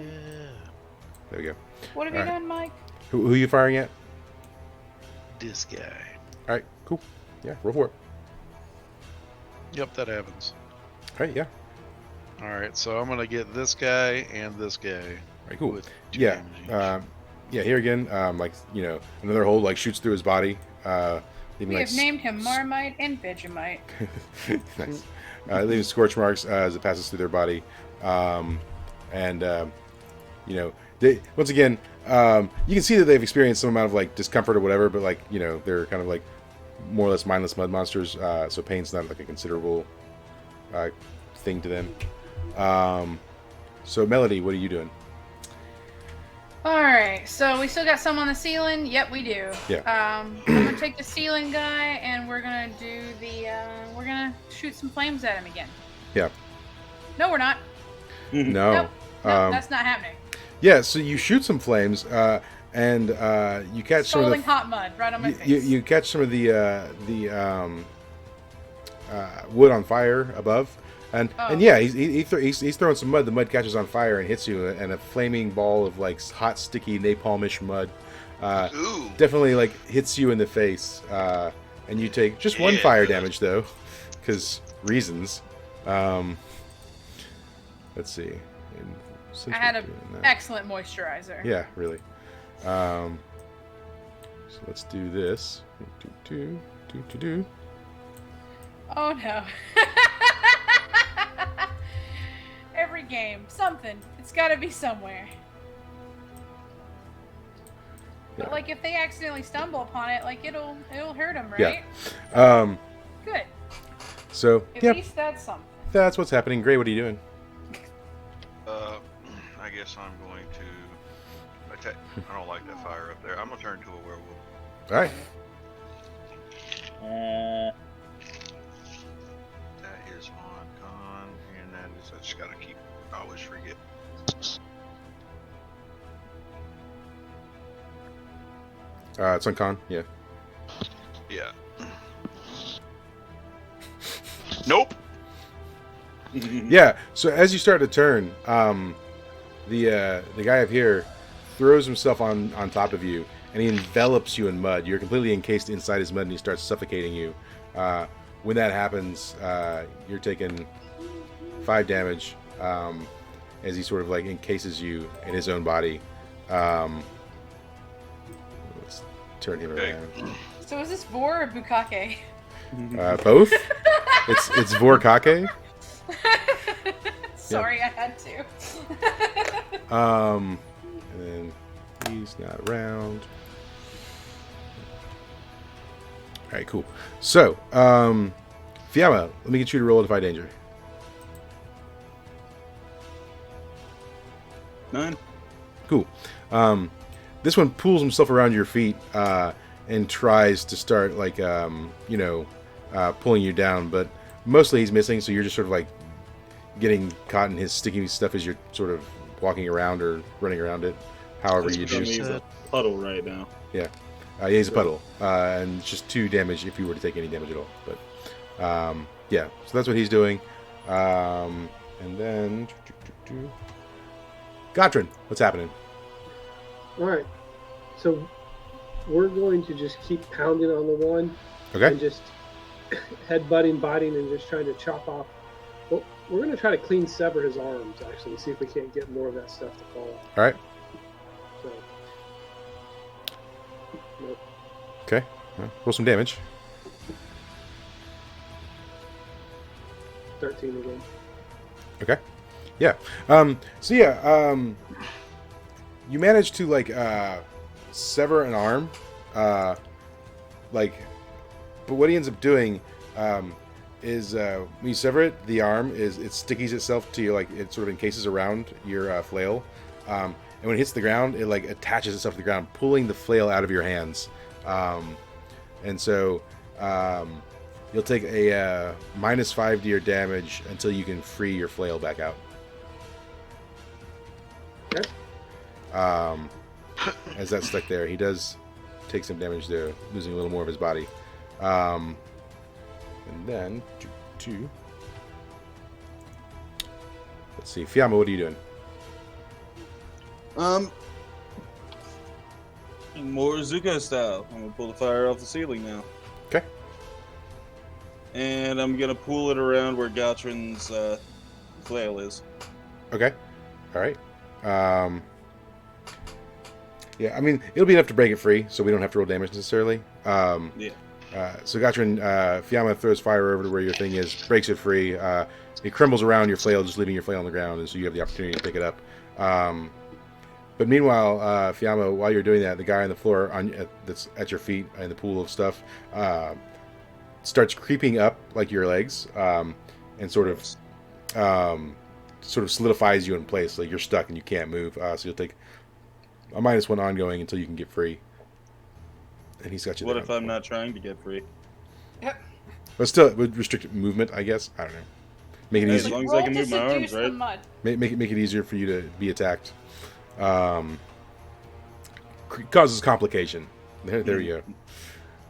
There we go. What have you All right. done, Mike? Who are you firing at? This guy. Alright, cool. Yeah, roll for it. Yep, that happens. Alright, yeah. Alright, so I'm going to get this guy and this guy. Alright, cool. With 2 Yeah. damage each. Yeah, here again, another hole like shoots through his body. Leaving, We like, have named him Marmite and Vegemite. nice. Leaving scorch marks as it passes through their body. They, once again, you can see that they've experienced some amount of like discomfort or whatever, but like, they're kind of like more or less mindless mud monsters. So pain's not like a considerable thing to them. So Melody, what are you doing? Alright, so we still got some on the ceiling? Yep, we do. Yeah. I'm gonna take the ceiling guy and we're gonna do we're gonna shoot some flames at him again. Yeah. No, we're not. No. Nope. No, that's not happening. Yeah, so you shoot some flames, and you catch some of Scalding the hot mud right on my face. you catch some of the wood on fire above, and yeah, he's throwing some mud. The mud catches on fire and hits you, and a flaming ball of like hot, sticky napalmish mud Ooh. definitely like hits you in the face, and you take just one Yeah. fire damage though, because reasons. Let's see. Since I had we're an doing that- excellent moisturizer. Yeah, really. So let's do this. Do. Oh no. Every game, something. It's gotta be somewhere. But Yeah. like if they accidentally stumble upon it, like it'll hurt them, Yeah. right? Good. So At yeah, least that's something. that's what's happening. Gray, what are you doing? I guess I'm going to attack. I don't like that fire up there. I'm gonna turn to a werewolf. All right. is. I just gotta keep. I always forget. It's on con. Yeah. Yeah. Nope. Yeah. So as you start to turn, the guy up here throws himself on top of you, and he envelops you in mud. You're completely encased inside his mud, and he starts suffocating you. When that happens, you're taking 5 damage as he sort of like encases you in his own body. Let's turn him Okay. around. So is this Vor or Bukake? Both. It's Vorkake. Sorry, I had to. And then he's not around. All right, cool. So, Fiamma, let me get you to roll a Defy Danger. 9. Cool. This one pulls himself around your feet and tries to start like pulling you down, but mostly he's missing. So you're just sort of like getting caught in his sticky stuff as you're sort of walking around or running around it. However you do. He's a puddle right now. Yeah, he's a puddle, and it's just 2 damage if you were to take any damage at all. But yeah, so that's what he's doing. And then Gotrin, what's happening? All right. So we're going to just keep pounding on the one Okay. and just headbutting, biting, and just trying to chop off. Well, we're going to try to clean sever his arms, actually, see if we can't get more of that stuff to fall off. All right. So, nope. Okay. Roll some damage. 13 again. Okay. Yeah. So yeah, you manage to like sever an arm, but what he ends up doing is when you sever it, the arm it stickies itself to you, like it sort of encases around your flail, and when it hits the ground, it like attaches itself to the ground, pulling the flail out of your hands, and so you'll take a -5 to your damage until you can free your flail back out. Okay. As that's stuck there, he does take some damage there, losing a little more of his body. And then, let's see, Fiamma, what are you doing? More Zuko style. I'm gonna pull the fire off the ceiling now. Okay. And I'm gonna pull it around where Gotrin's flail is. Okay. All right. Yeah, I mean, it'll be enough to break it free, so we don't have to roll damage necessarily. Yeah. So Gotrin, Fiamma throws fire over to where your thing is, breaks it free. It crumbles around your flail, just leaving your flail on the ground, and so you have the opportunity to pick it up. But meanwhile, Fiamma, while you're doing that, the guy on the floor that's at your feet in the pool of stuff starts creeping up like your legs, and sort of solidifies you in place, like you're stuck and you can't move. So you'll take a -1 ongoing until you can get free. And he's got you. What there if on I'm the not trying to get free? Yep. But still, it would restrict movement, I guess. I don't know. Make it Hey, easy. as long as Roll I can to move my seduce arms, the right? mud. Make it easier for you to be attacked. Causes complication. There you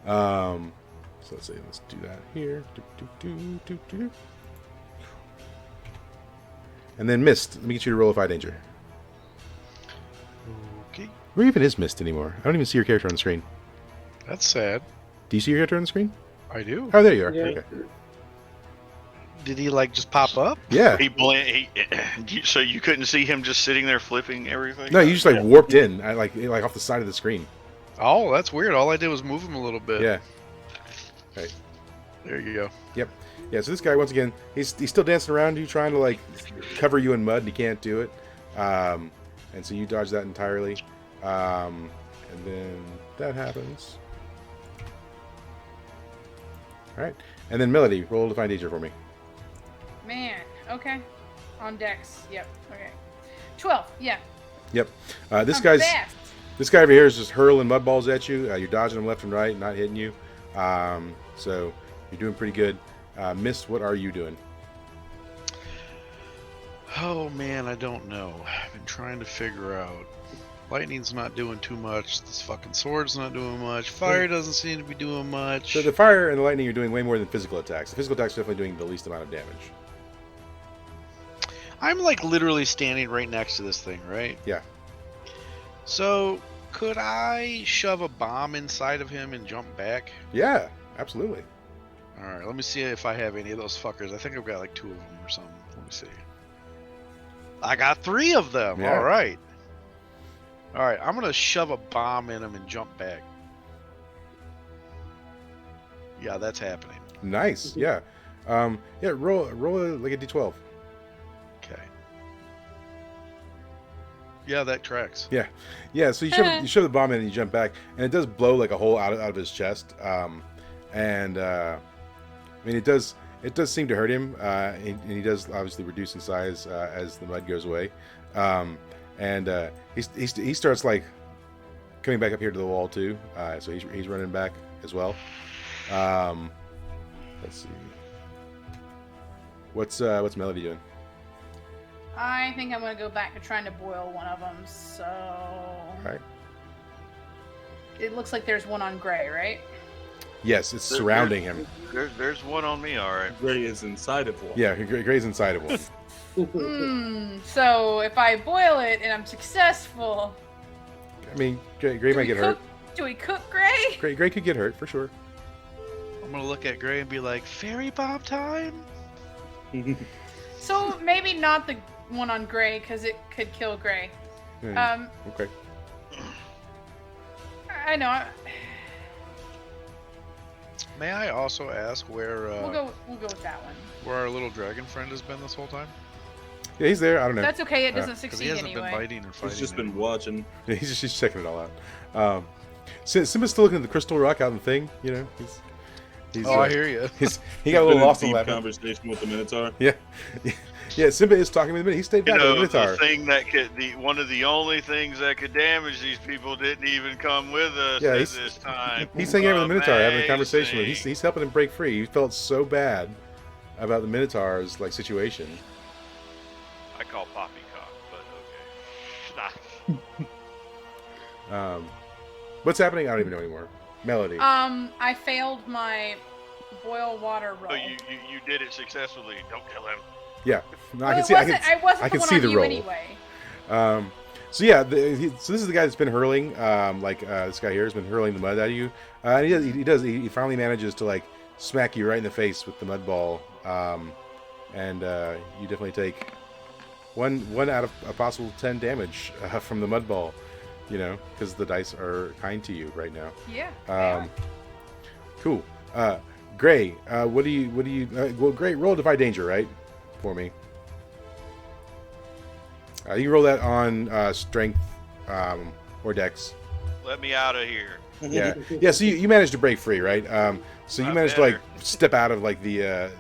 go. So let's see. Let's do that here. And then Mist. Let me get you to roll a Defy Danger. Okay. Where even is Mist anymore? I don't even see your character on the screen. That's sad. Do you see your character on the screen? I do. Oh, there you are. Yeah. Okay. Did he like just pop up? Yeah. So you couldn't see him just sitting there flipping everything? No, you just like warped in, like off the side of the screen. Oh, that's weird. All I did was move him a little bit. Yeah. There you go. Yeah, so this guy, once again, he's still dancing around you, trying to like cover you in mud, and he can't do it. And so you dodge that entirely. And then that happens. All right. And then Melody, roll to find danger for me. Man, okay. On Dex, yep, okay. 12, yeah. Yep. This I'm guy's fast. this guy over here is just hurling mud balls at you. You're dodging them left and right, not hitting you. So you're doing pretty good. Mist, what are you doing? Oh man, I don't know. I've been trying to figure out. Lightning's not doing too much. This fucking sword's not doing much. Fire doesn't seem to be doing much. So the fire and the lightning are doing way more than physical attacks. The physical attacks are definitely doing the least amount of damage. I'm like literally standing right next to this thing, right? Yeah. So could I shove a bomb inside of him and jump back? Yeah, absolutely. All right, let me see if I have any of those fuckers. I think I've got like 2 of them or something. Let me see. I got 3 of them. Yeah. All right. All right, I'm gonna shove a bomb in him and jump back. Yeah, that's happening. Nice. Yeah. Yeah. Roll like a d12. Okay. Yeah, that tracks. Yeah. Yeah. So you shove the bomb in and you jump back, and it does blow like a hole out of his chest. And I mean, it does seem to hurt him, and he does obviously reduce in size as the mud goes away. And he starts like coming back up here to the wall too. So he's running back as well. Let's see. What's Melody doing? I think I'm gonna go back to trying to boil one of them. So. All right. It looks like there's one on Gray, right? Yes, it's surrounding him. There's one on me, all right. Gray is inside of one. Yeah, Gray's inside of one. So if I boil it and I'm successful, I mean, Gray might get hurt. do we cook Gray? Gray could get hurt for sure. I'm gonna look at Gray and be like, "Fairy bomb time." So maybe not the one on Gray because it could kill Gray. Okay. I know. May I also ask where We'll go with that one. where our little dragon friend has been this whole time? Yeah, he's there. I don't know. That's okay. It doesn't 'Cause he succeed hasn't anyway. been biting or fighting. He's just been anymore. watching. Yeah, he's just checking it all out. Simba's still looking at the crystal rock out in the thing. You know, he's Oh, I hear you. he got a little lost on deep that. conversation with the Minotaur. Yeah, yeah. Simba is talking with the Minotaur. He stayed You back with know, the Minotaur. the thing that could, one of the only things that could damage these people didn't even come with us Yeah, at he's- this time. He's hanging out with the Minotaur, having a conversation with him. Amazing. He's helping him break free. He felt so bad about the Minotaur's like situation. I call poppycock, but okay. What's happening? I don't even know anymore. Melody. I failed my boil water roll. So you did it successfully. Don't kill him. Yeah, no, I Well, can see. I wasn't I can the one see on the you roll. anyway. So yeah, so this is the guy that's been hurling. This guy here has been hurling the mud at you. And he finally manages to like smack you right in the face with the mud ball. And you definitely take one out of a possible 10 damage from the mud ball. You know, because the dice are kind to you right now. Yeah. they are. Cool. Gray, what do you? Well, Gray, roll Defy Danger, right? For me. You can roll that on Strength or Dex. Let me out of here. Yeah, yeah. So you managed to break free, right? So you Not managed to like better. step out of like the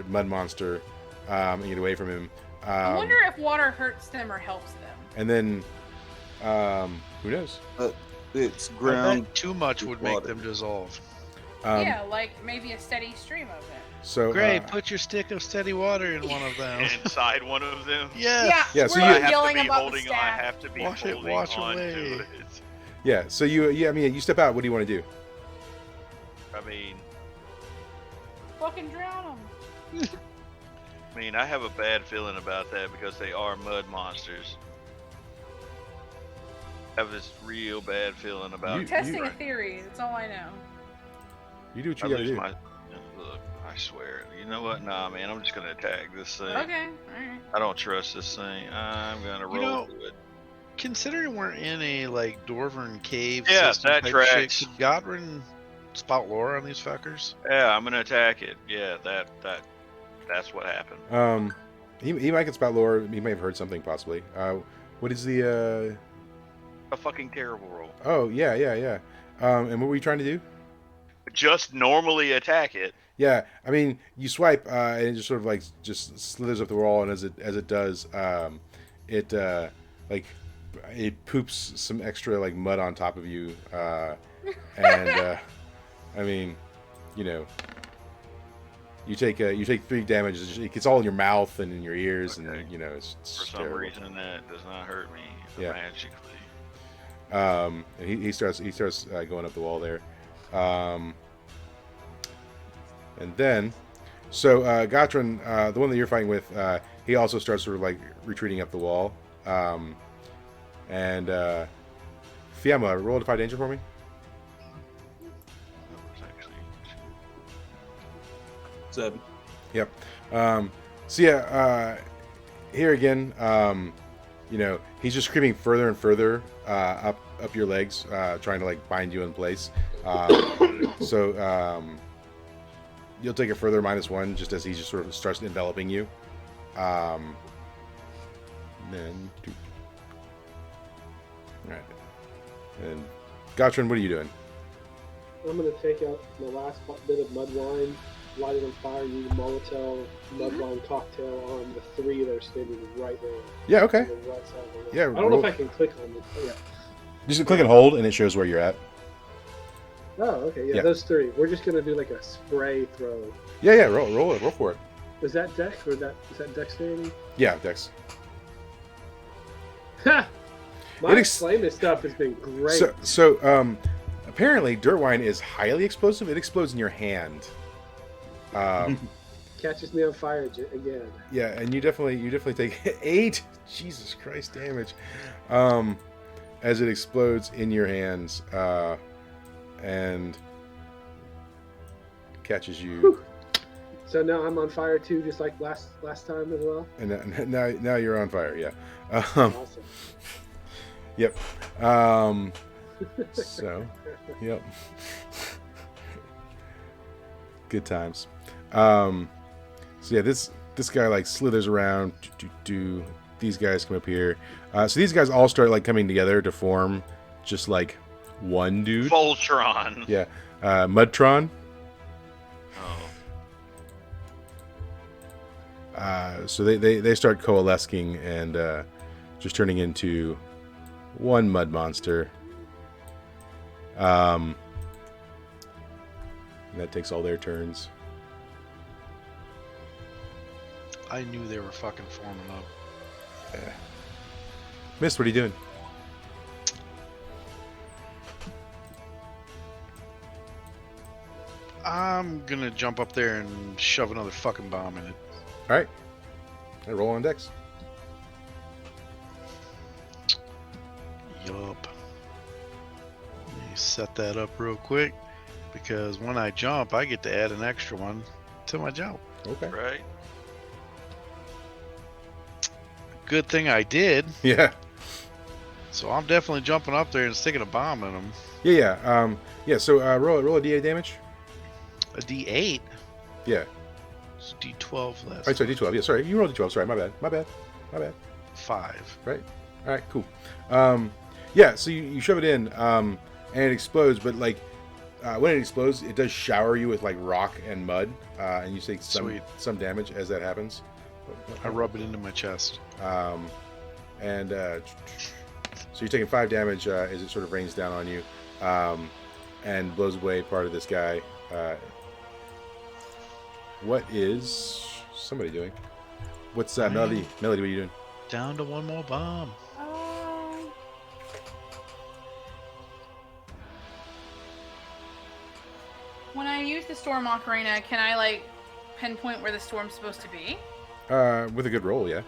mud monster and get away from him. I wonder if water hurts them or helps them. And then, who knows? It's I ground. bet too much would make water. them dissolve. Yeah, like maybe a steady stream of it. So Gray, put your stick of steady water in one of them. Inside one of them. Yes. Yeah, so we're you- not I have yelling to be about the holding. I staff. have to be Wash it, holding wash on away. to it. yeah. So I mean, you step out. What do you want to do? I mean, Fucking drown them. I have a bad feeling about that because they are mud monsters. I have this real bad feeling about You- it. Testing a theory. That's all I know. You do what I you gotta lose do. my look. I swear. You know what? Nah, man. I'm just gonna attack this thing. Okay. All right. I don't trust this thing. I'm gonna roll know, to it. Considering we're in a like Dwarven cave Yeah, system that type tracks. shit, could Godwin spout lore on these fuckers? Yeah, I'm gonna attack it. Yeah, that's what happened. He might get spout lore. He may have heard something possibly. What is the? A fucking terrible roll. Oh yeah. And what were you trying to do? Just normally attack it. Yeah, I mean, you swipe and it just sort of like just slithers up the wall, and as it does, it like it poops some extra like mud on top of you, and I mean, you You take 3 damage. It gets all in your mouth and in your ears, Okay. and it's For some terrible. reason, that does not hurt me Yeah. magically. And he starts going up the wall there, and then so Gatron, the one that you're fighting with, he also starts sort of like retreating up the wall, and Fiamma, roll a defy danger for me. That was actually 7. Yep. So yeah, here again, he's just creeping further and further up your legs, trying to like bind you in place. So you'll take a further -1 just as he just sort of starts enveloping you. Then, all right. And Gatron, what are you doing? I'm gonna take out the last bit of mud wine, light it on fire, use a Molotov mud wine cocktail on the 3 that are standing right there. Yeah. Okay. On the right side of the wall. Yeah, I don't know roll- if I can click on it. Oh, yeah. Just click and hold, and it shows where you're at. Oh, okay. Yeah, Yeah. those 3. We're just gonna do like a spray throw. Yeah. Roll for it. Is that dex or is that dexterity? Yeah, Dex. Ha! My It ex- flaming stuff has been great. So apparently, dirt wine is highly explosive. It explodes in your hand. Catches me on fire again. Yeah, and you definitely take 8 Jesus Christ damage as it explodes in your hands and catches you. Whew. So now I'm on fire too, just like last time as well. And now you're on fire. Yeah. Awesome. Yep. So, yep. Good times. So yeah, this guy like slithers around. These guys come up here. So these guys all start like coming together to form just like one dude. Voltron. Yeah. Mudtron. Oh. So they start coalescing and just turning into one mud monster. And that takes all their turns. I knew they were fucking forming up. Mist, what are you doing? I'm gonna jump up there and shove another fucking bomb in it. All right. I roll on dex. Yup. Let me set that up real quick because when I jump, I get to add an extra one to my jump. Okay. Right. Good thing I did. Yeah. So I'm definitely jumping up there and sticking a bomb in them. Yeah. So roll a D8 damage. A D8. Yeah. It's D12 last. Oh, sorry, D12. Yeah, sorry. You rolled D12. Sorry, my bad. 5. Right. All right. Cool. Yeah. So you shove it in, and it explodes. But like, when it explodes, it does shower you with like rock and mud, and you take some damage as that happens. I rub it into my chest. And so you're taking 5 damage as it sort of rains down on you, and blows away part of this guy. What is somebody doing? What's Melody? Melody, what are you doing? Down to one more bomb. When I use the storm ocarina, can I like pinpoint where the storm's supposed to be? With a good roll, yeah.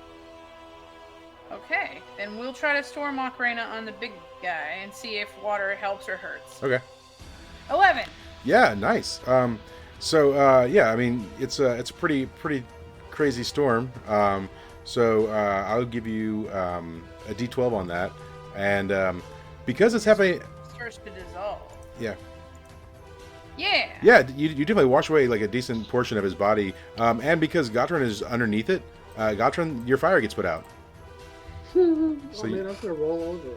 Okay, then we'll try to storm ocarina on the big guy and see if water helps or hurts. Okay. 11. Yeah, nice. So yeah, I mean it's a pretty crazy storm. So I'll give you a D12 on that, and because it's happening. Starts to dissolve. Yeah. Yeah. Yeah, you definitely wash away like a decent portion of his body, and because Gatron is underneath it, Gatron, your fire gets put out. So man, I'm gonna roll over.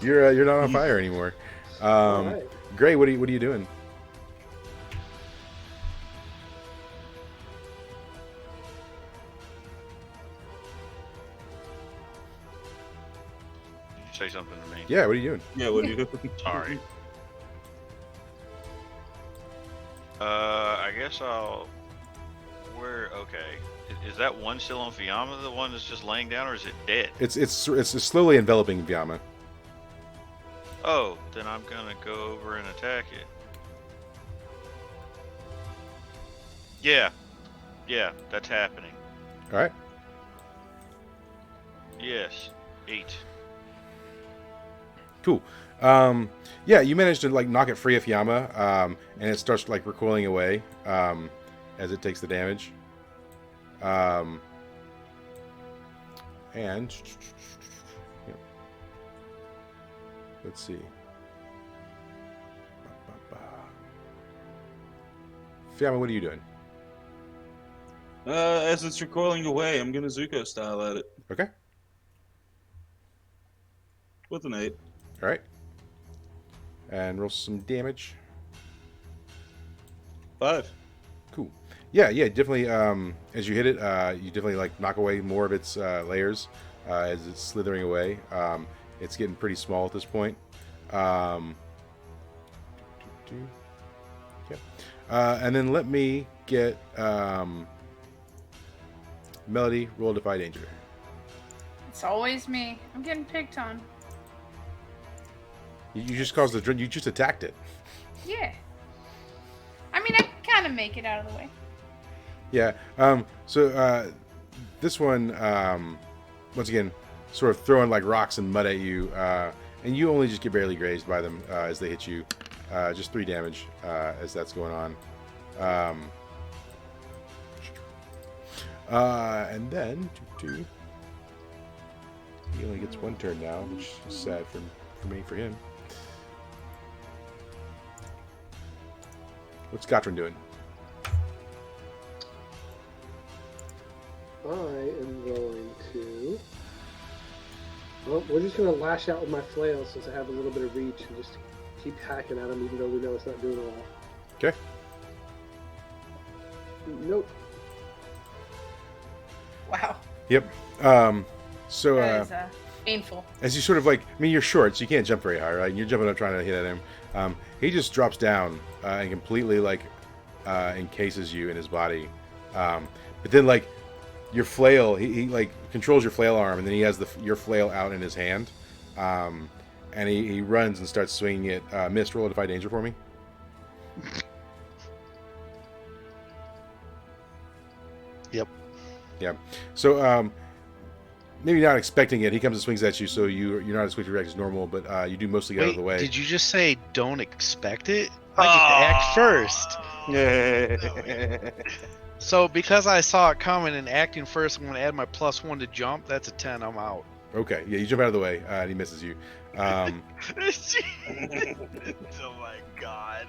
You're not on fire anymore. All right. Gray, what are you doing? Did you say something to me? Yeah, what are you doing? Yeah, what do you do? Sorry. I guess I'll where? Okay, is that one still on Fiamma? The one that's just laying down, or is it dead? It's slowly enveloping Vyama. Oh, then I'm gonna go over and attack it. Yeah, that's happening. All right. Yes, 8. Cool. Yeah, you managed to like knock it free of Yama, and it starts like recoiling away as it takes the damage. And yeah. Let's see. Fiamma, what are you doing? As it's recoiling away, I'm gonna Zuko style at it Okay. with an 8. All right. And roll some damage. 5. Cool. Yeah, definitely. As you hit it, you definitely like knock away more of its layers as it's slithering away. It's getting pretty small at this point. Yeah. And then let me get Melody roll Defy Danger. It's always me. I'm getting picked on. You just caused the. You just attacked it. Yeah. I mean, I kind of make it out of the way. Yeah. So this one, once again, sort of throwing like rocks and mud at you, and you only just get barely grazed by them as they hit you. Just 3 damage as that's going on. And then he only gets 1 turn now, which is sad for me, for him. What's Gotron doing? I am going to. Well, we're just going to lash out with my flail since I have a little bit of reach and just keep hacking at him, even though we know it's not doing a lot. Okay. Nope. Wow. Yep. So That is painful. as you sort of like, I mean, you're short, so you can't jump very high, right? And you're jumping up trying to hit at him. He just drops down and completely like encases you in his body. But then like your flail, he like controls your flail arm, and then he has your flail out in his hand, and he runs and starts swinging it. Mist, roll a Defy Danger for me. Yep. Yeah. So maybe not expecting it, he comes and swings at you, so you're not as quick to react as normal, but you do mostly get out of the way. Did you just say don't expect it? I get to act first. So because I saw it coming and acting first, I'm going to add my +1 to jump. That's a 10. I'm out. Okay, yeah, you jump out of the way, and he misses you. Oh my god.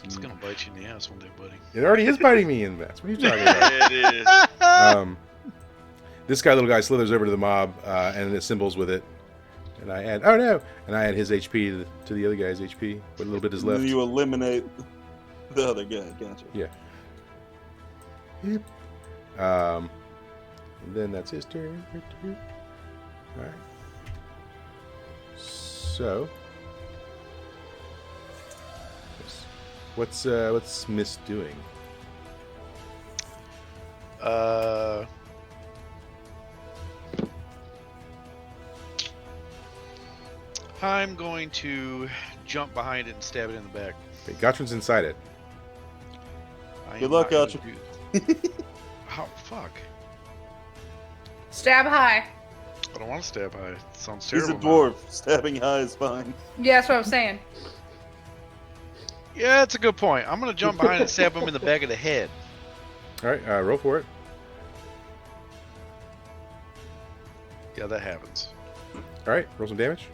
It's going to bite you in the ass one day, buddy. It already is biting me in the ass. What are you talking about? It is. This little guy slithers over to the mob and it symbols with it. And I add, oh no! And I add his HP to the other guy's HP. What little bit is left. Then you eliminate the other guy. Gotcha. Yeah. Yep. And then that's his turn. Alright. So. What's Miss doing? I'm going to jump behind it and stab it in the back. Okay, Gotron's inside it. I Good am luck, not gonna Gotron. do- How? Fuck. Stab high. I don't want to stab high. It sounds He's terrible. a dwarf. Stabbing high is fine. Yeah, that's what I'm saying. Yeah, that's a good point. I'm going to jump behind and stab him in the back of the head. Alright, roll for it. Yeah, that happens. Alright, roll some damage.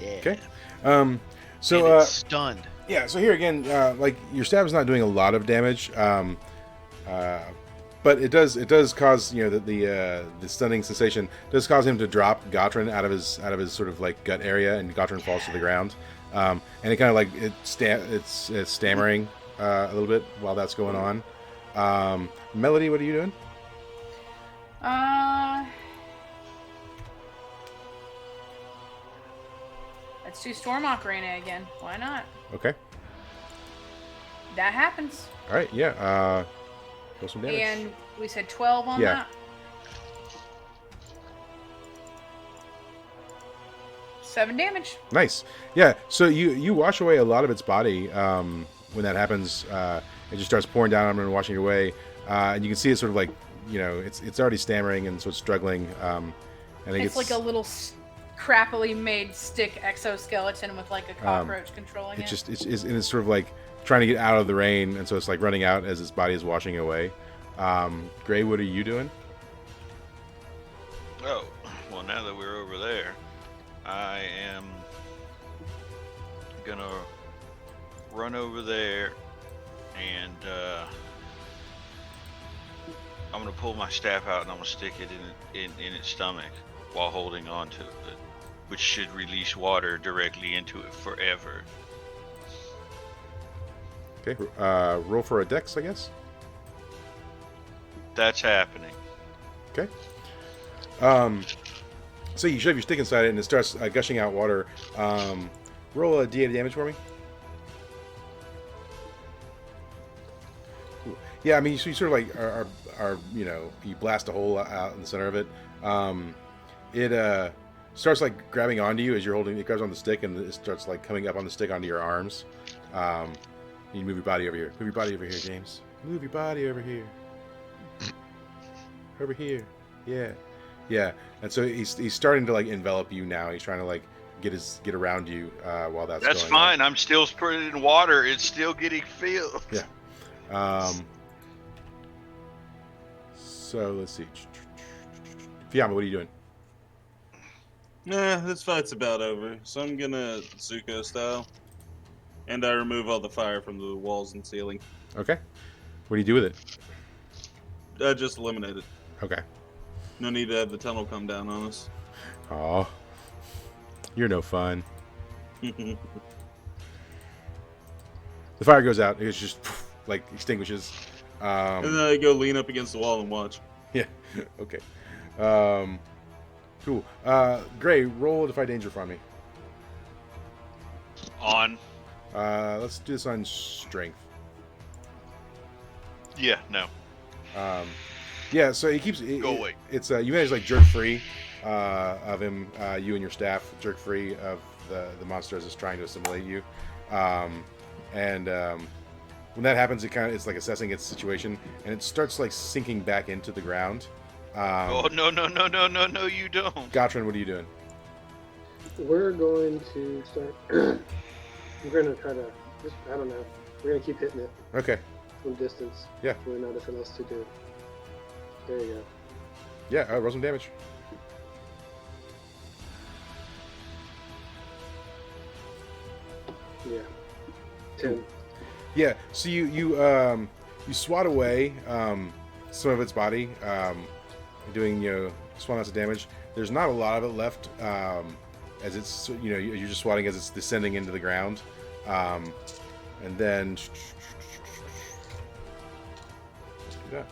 Yeah. Okay. And So it's stunned. yeah, so here again, like your stab is not doing a lot of damage, but it does cause, you know, the stunning sensation does cause him to drop Gotron out of his sort of like gut area, and Gotron falls to the ground, and it kind of like it's stammering a little bit while that's going on. Melody, what are you doing? Let's do Storm Ocarina again. Why not? Okay. That happens. All right, yeah. Roll some damage. And we said 12 on Yeah. that. 7 damage. Nice. Yeah. So you wash away a lot of its body when that happens. It just starts pouring down on it and washing away, and you can see it sort of like it's already stammering and so it's struggling. And It's like a little crappily made stick exoskeleton with like a cockroach controlling it. It's sort of like trying to get out of the rain, and so it's like running out as its body is washing away. Gray, what are you doing? Oh, well, now that we're over there, I am gonna run over there and I'm gonna pull my staff out and I'm gonna stick it in its stomach while holding on to it, which should release water directly into it forever. Okay. Roll for a dex, I guess. That's happening. Okay. So you shove your stick inside it, and it starts gushing out water. Roll a d8 damage for me. Cool. Yeah, I mean, so you sort of like are you blast a hole out in the center of it. It starts like grabbing onto you as you're holding. It grabs on the stick, and it starts like coming up on the stick onto your arms. You move your body over here. Move your body over here, James. Move your body over here. Over here. Yeah. Yeah. And so he's starting to like envelop you now. He's trying to like get around you while that's going fine. on. I'm still spreading in water. It's still getting filled. Yeah. So let's see. Fiamma, what are you doing? Nah, this fight's about over. So I'm gonna Zuko style. And I remove all the fire from the walls and ceiling. Okay. What do you do with it? I just eliminate it. Okay. No need to have the tunnel come down on us. Oh, you're no fun. The fire goes out. It's just like extinguishes. And then I go lean up against the wall and watch. Yeah. Okay. Cool. Gray, roll Defy Danger for me. On. Let's do this on strength. Yeah, no. Yeah, so he keeps. Go away. It's you manage to like jerk free of him. You and your staff jerk free of the monster as it's trying to assimilate you. And when that happens, it's like assessing its situation, and it starts like sinking back into the ground. Oh no! You don't. Gottrin, what are you doing? We're going to start. We're going to try to. I don't know. We're going to keep hitting it Okay. from distance. Yeah. There's really nothing else to do. There you go. Yeah. Roll some damage. Yeah. 10. Yeah. So you swat away some of its body, doing small amounts of damage. There's not a lot of it left, as it's you're just swatting as it's descending into the ground, and then let's do that.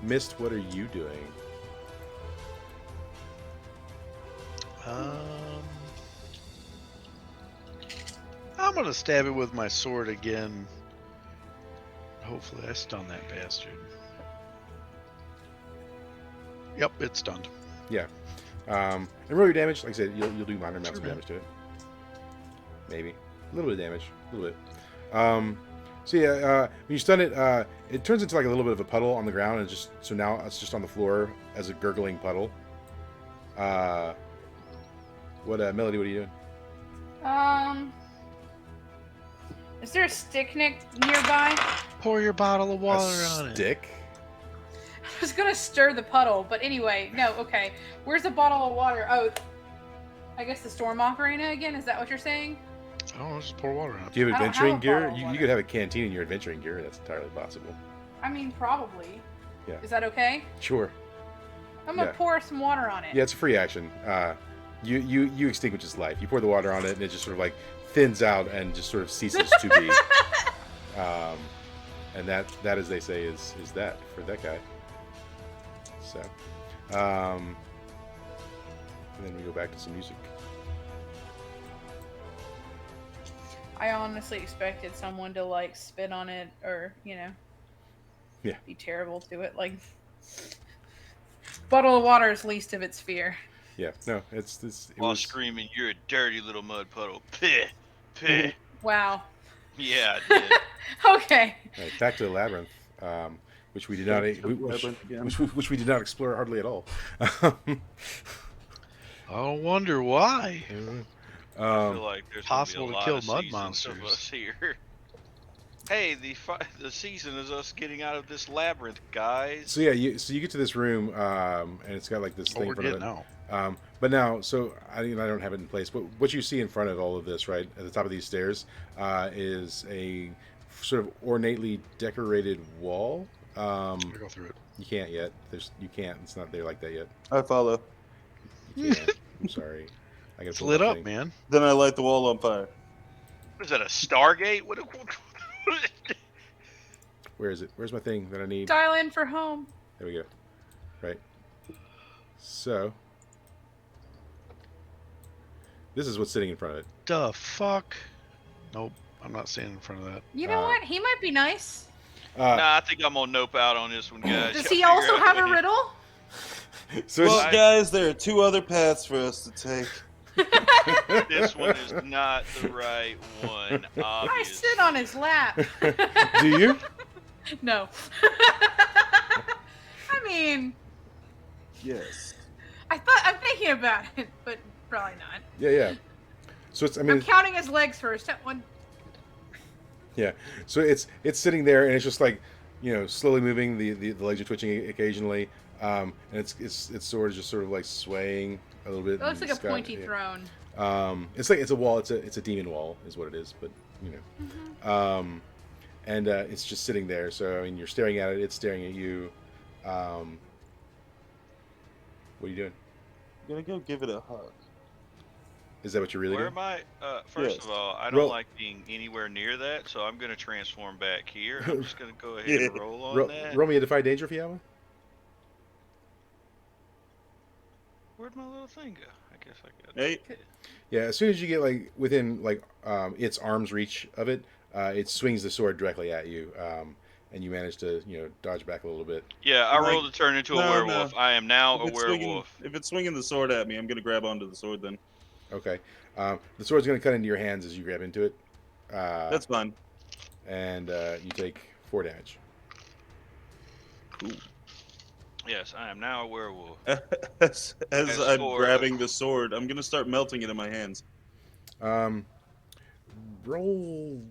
Mist, what are you doing? I'm gonna stab it with my sword again. Hopefully I stun that bastard. Yep, it's stunned. Yeah. And roll your damage. Like I said, you'll do minor amounts of man. damage to it. Maybe. A little bit of damage. A little bit. So yeah, when you stun it, it turns into like a little bit of a puddle on the ground, and so now it's just on the floor as a gurgling puddle. Melody? What are you doing? Is there a stick nearby? Pour your bottle of water on it. Stick? I was gonna stir the puddle, but anyway, no. Okay, where's the bottle of water? Oh, I guess the storm ocarina again. Is that what you're saying? Oh, just pour water on it. Do you have I don't adventuring have a gear? bottle of You water. could have a canteen in your adventuring gear. That's entirely possible. I mean, probably. Yeah. Is that okay? Sure. I'm gonna Yeah. pour some water on it. Yeah, it's a free action. You extinguish its life. You pour the water on it, and it just sort of like thins out and just sort of ceases to be. And that, as they say, is that for that guy. So, and then we go back to some music. I honestly expected someone to like spit on it or Yeah. be terrible to it. Like bottle of water is least of its fear. Yeah, no, it While was. screaming, "You're a dirty little mud puddle!" Peh, peh. Wow. Yeah, I did. Okay. All right, back to the labyrinth, which we did not which we did not explore hardly at all. I wonder why. I feel like there's gonna be a Possible to lot kill of mud seasons of monsters. us here. Hey, the season is us getting out of this labyrinth, guys. So yeah, you get to this room, and it's got like this Oh, thing we're in front of getting it. out. But now, so I don't have it in place. But what you see in front of all of this, right at the top of these stairs, is a sort of ornately decorated wall. I go through it. You can't yet. You can't. It's not there like that yet. I follow. You can't. I'm sorry. I got It's lit up, man. Then I light the wall on fire. What is that, a Stargate? What? Where is it? Where's my thing that I need? Dial in for home. There we go. Right. So this is what's sitting in front of it. The fuck? Nope, I'm not standing in front of that. You know what? He might be nice. Nah, I think I'm gonna nope out on this one, guys. Does Y'all he also figure out have a what he- riddle? So Well, it's, guys, there are 2 other paths for us to take. This one is not the right one. I Obvious. sit on his lap. do you? No. I mean, Yes. I'm thinking about it, but probably not. Yeah. So it's. I mean, I'm counting his legs first. One. yeah. So it's sitting there, and it's just like, slowly moving. The legs are twitching occasionally, and its sword is just sort of like swaying a little bit. It looks and like a it's got- pointy yeah. throne. It's a wall. It's a demon wall, is what it is. But and it's just sitting there. So I mean, you're staring at it. It's staring at you. What are you doing? I'm gonna go give it a hug. Is that what you're really Where doing? am I? First Yes. of all, I don't Roll- like being anywhere near that, so I'm gonna transform back here. I'm just gonna go ahead and roll on that. Roll me a defy danger, Fiala. Where'd my little thing go? I guess I got 8. Yeah, as soon as you get like within its arm's reach of it, it swings the sword directly at you, and you manage to dodge back a little bit. Yeah, I Like- rolled to turn into a No, werewolf. no. I am now a If it's swinging- werewolf. If it's swinging the sword at me, I'm gonna grab onto the sword then. Okay, the sword's going to cut into your hands as you grab into it. That's fine. And you take 4 damage. Yes, I am now a werewolf. As As I'm for- grabbing the sword, I'm gonna start melting it in my hands. Roll,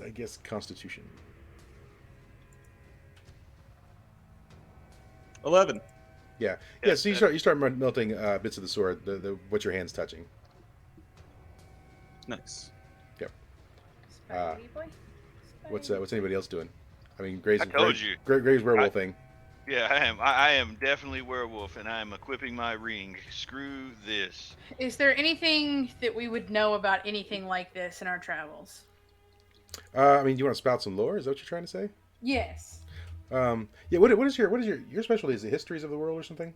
I guess, Constitution. 11. Yeah. Yes, So you start melting bits of the sword. What your hands touching. Nice. Spaghetti boy? What's anybody else doing? I mean, Gray's I told you. Gray's werewolf thing. Yeah, I am. I am definitely werewolf, and I am equipping my ring. Screw this. Is there anything that we would know about anything like this in our travels? I mean, do you want to spout some lore? Is that what you're trying to say? Yes. Yeah. What is your specialty? Is it histories of the world or something?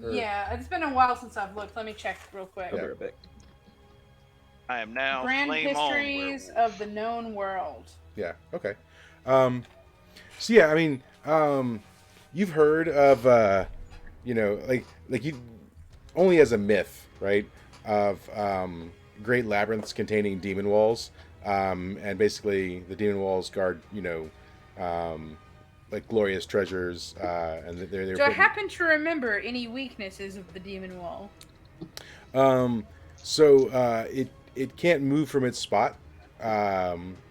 Or- Yeah, it's been a while since I've looked. Let me check real quick. I'll be right back. I am now Grand flame on histories werewolf. of the known world. Yeah. Okay. So yeah, I mean, you've heard of like you only as a myth, right? Of great labyrinths containing demon walls, and basically the demon walls guard like glorious treasures, and they're Do I put in- happen to remember any weaknesses of the demon wall? So it can't move from its spot.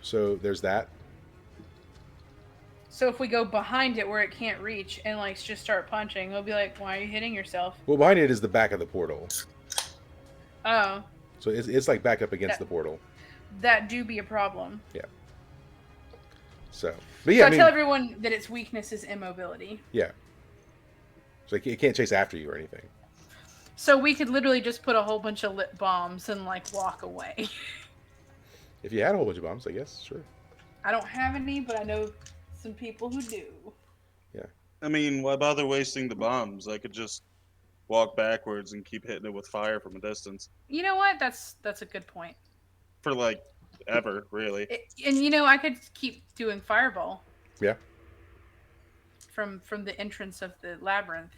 So there's that. So if we go behind it where it can't reach and like just start punching, we'll be like, "Why are you hitting yourself?" Well, behind it is the back of the portal. Oh, So it's like back up against That- the portal. that do be a problem. So, but yeah, So I I mean, tell everyone that its weakness is immobility. yeah. So it can't chase after you or anything. So we could literally just put a whole bunch of lip balms and like walk away. If you had a whole bunch of bombs, I guess, sure. I don't have any, but I know some people who do. I mean, why bother wasting the bombs? I could just walk backwards and keep hitting it with fire from a distance You know what? That's a good point. for like ever, really. And you know, I could keep doing fireball Yeah. from the entrance of the labyrinth.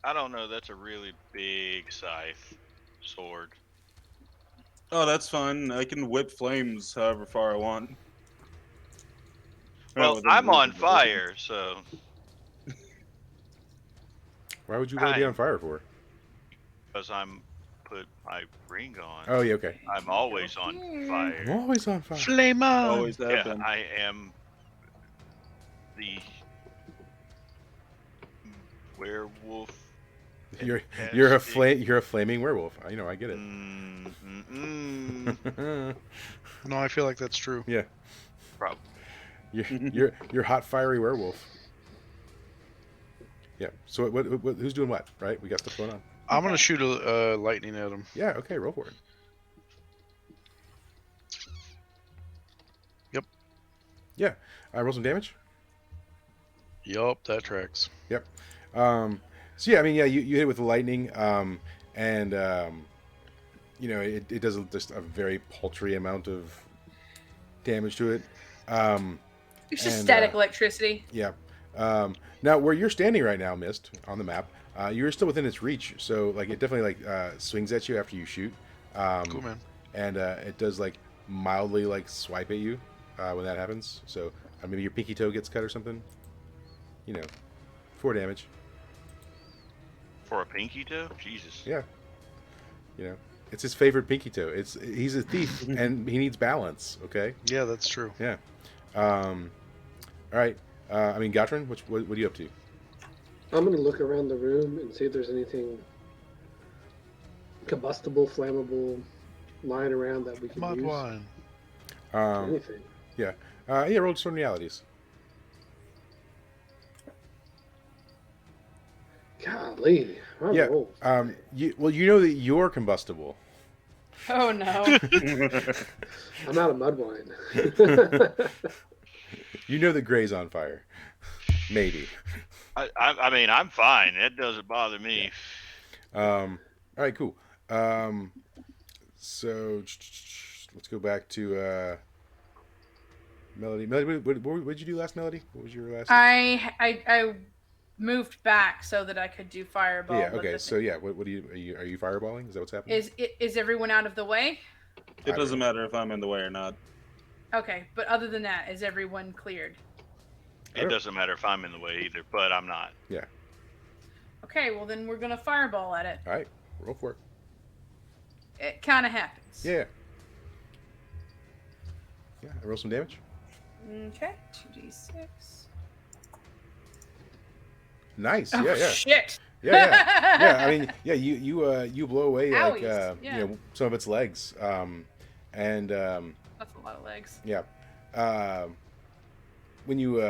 I don't know. That's a really big scythe sword. Oh, that's fine. I can whip flames however far I want. Well, within I'm on reasonable distance. fire, so Why would you want to be on fire for? because I'm put my ring on. Oh, yeah, okay. I'm always on I'm fire. always on fire. Flame on. Always have Yeah, been. I am the werewolf. You're a fantastic- you're a flaming werewolf. I get it. No, I feel like that's true. Yeah. Probably. You're hot fiery werewolf. Yeah. So what who's doing what? Right? We got stuff going on. I'm gonna shoot a lightning at him. Yeah. Okay. Roll for it. Yep. Yeah. Roll some damage. Yup, that tracks. Yep. So yeah, I mean, yeah, you hit it with the lightning, and it does just a very paltry amount of damage to it. It's just And, static electricity. Yeah. Now, where you're standing right now, Mist, on the map, you're still within its reach. So, like, it definitely swings at you after you shoot. Cool, man. And it does mildly swipe at you when that happens. So maybe your pinky toe gets cut or something. 4 damage. For a pinky toe? Jesus. Yeah. It's his favorite pinky toe. He's a thief and he needs balance. Okay. Yeah, that's true. Yeah. All right. Gatrin, what are you up to? I'm going to look around the room and see if there's anything combustible, flammable lying around that we can Mud use. wine. Anything. Yeah. Roll some realities. Golly. I Yeah. rolled. You know that you're combustible. Oh no. I'm out of mud wine. You know that Gray's on fire. Maybe. I mean, I'm fine. It doesn't bother me. All right, cool. So let's go back to Melody. Melody, what did you do last, Melody? What was your last? I moved back so that I could do fireball. Yeah. but Okay. the So yeah, what do you are you fireballing? Is that what's happening? Is everyone out of the way? It doesn't matter if I'm in the way or not. Okay, but other than that, is everyone cleared? It doesn't matter if I'm in the way either, but I'm not. Yeah. Okay, well then we're gonna fireball at it. All right. Roll for it. It kind of happens. Yeah. Yeah. Roll some damage. Okay, 2d6. Nice. Oh Yeah. Yeah. shit! Yeah. I mean, yeah. You blow away Owies, yeah. some of its legs. And That's a lot of legs. yeah. When you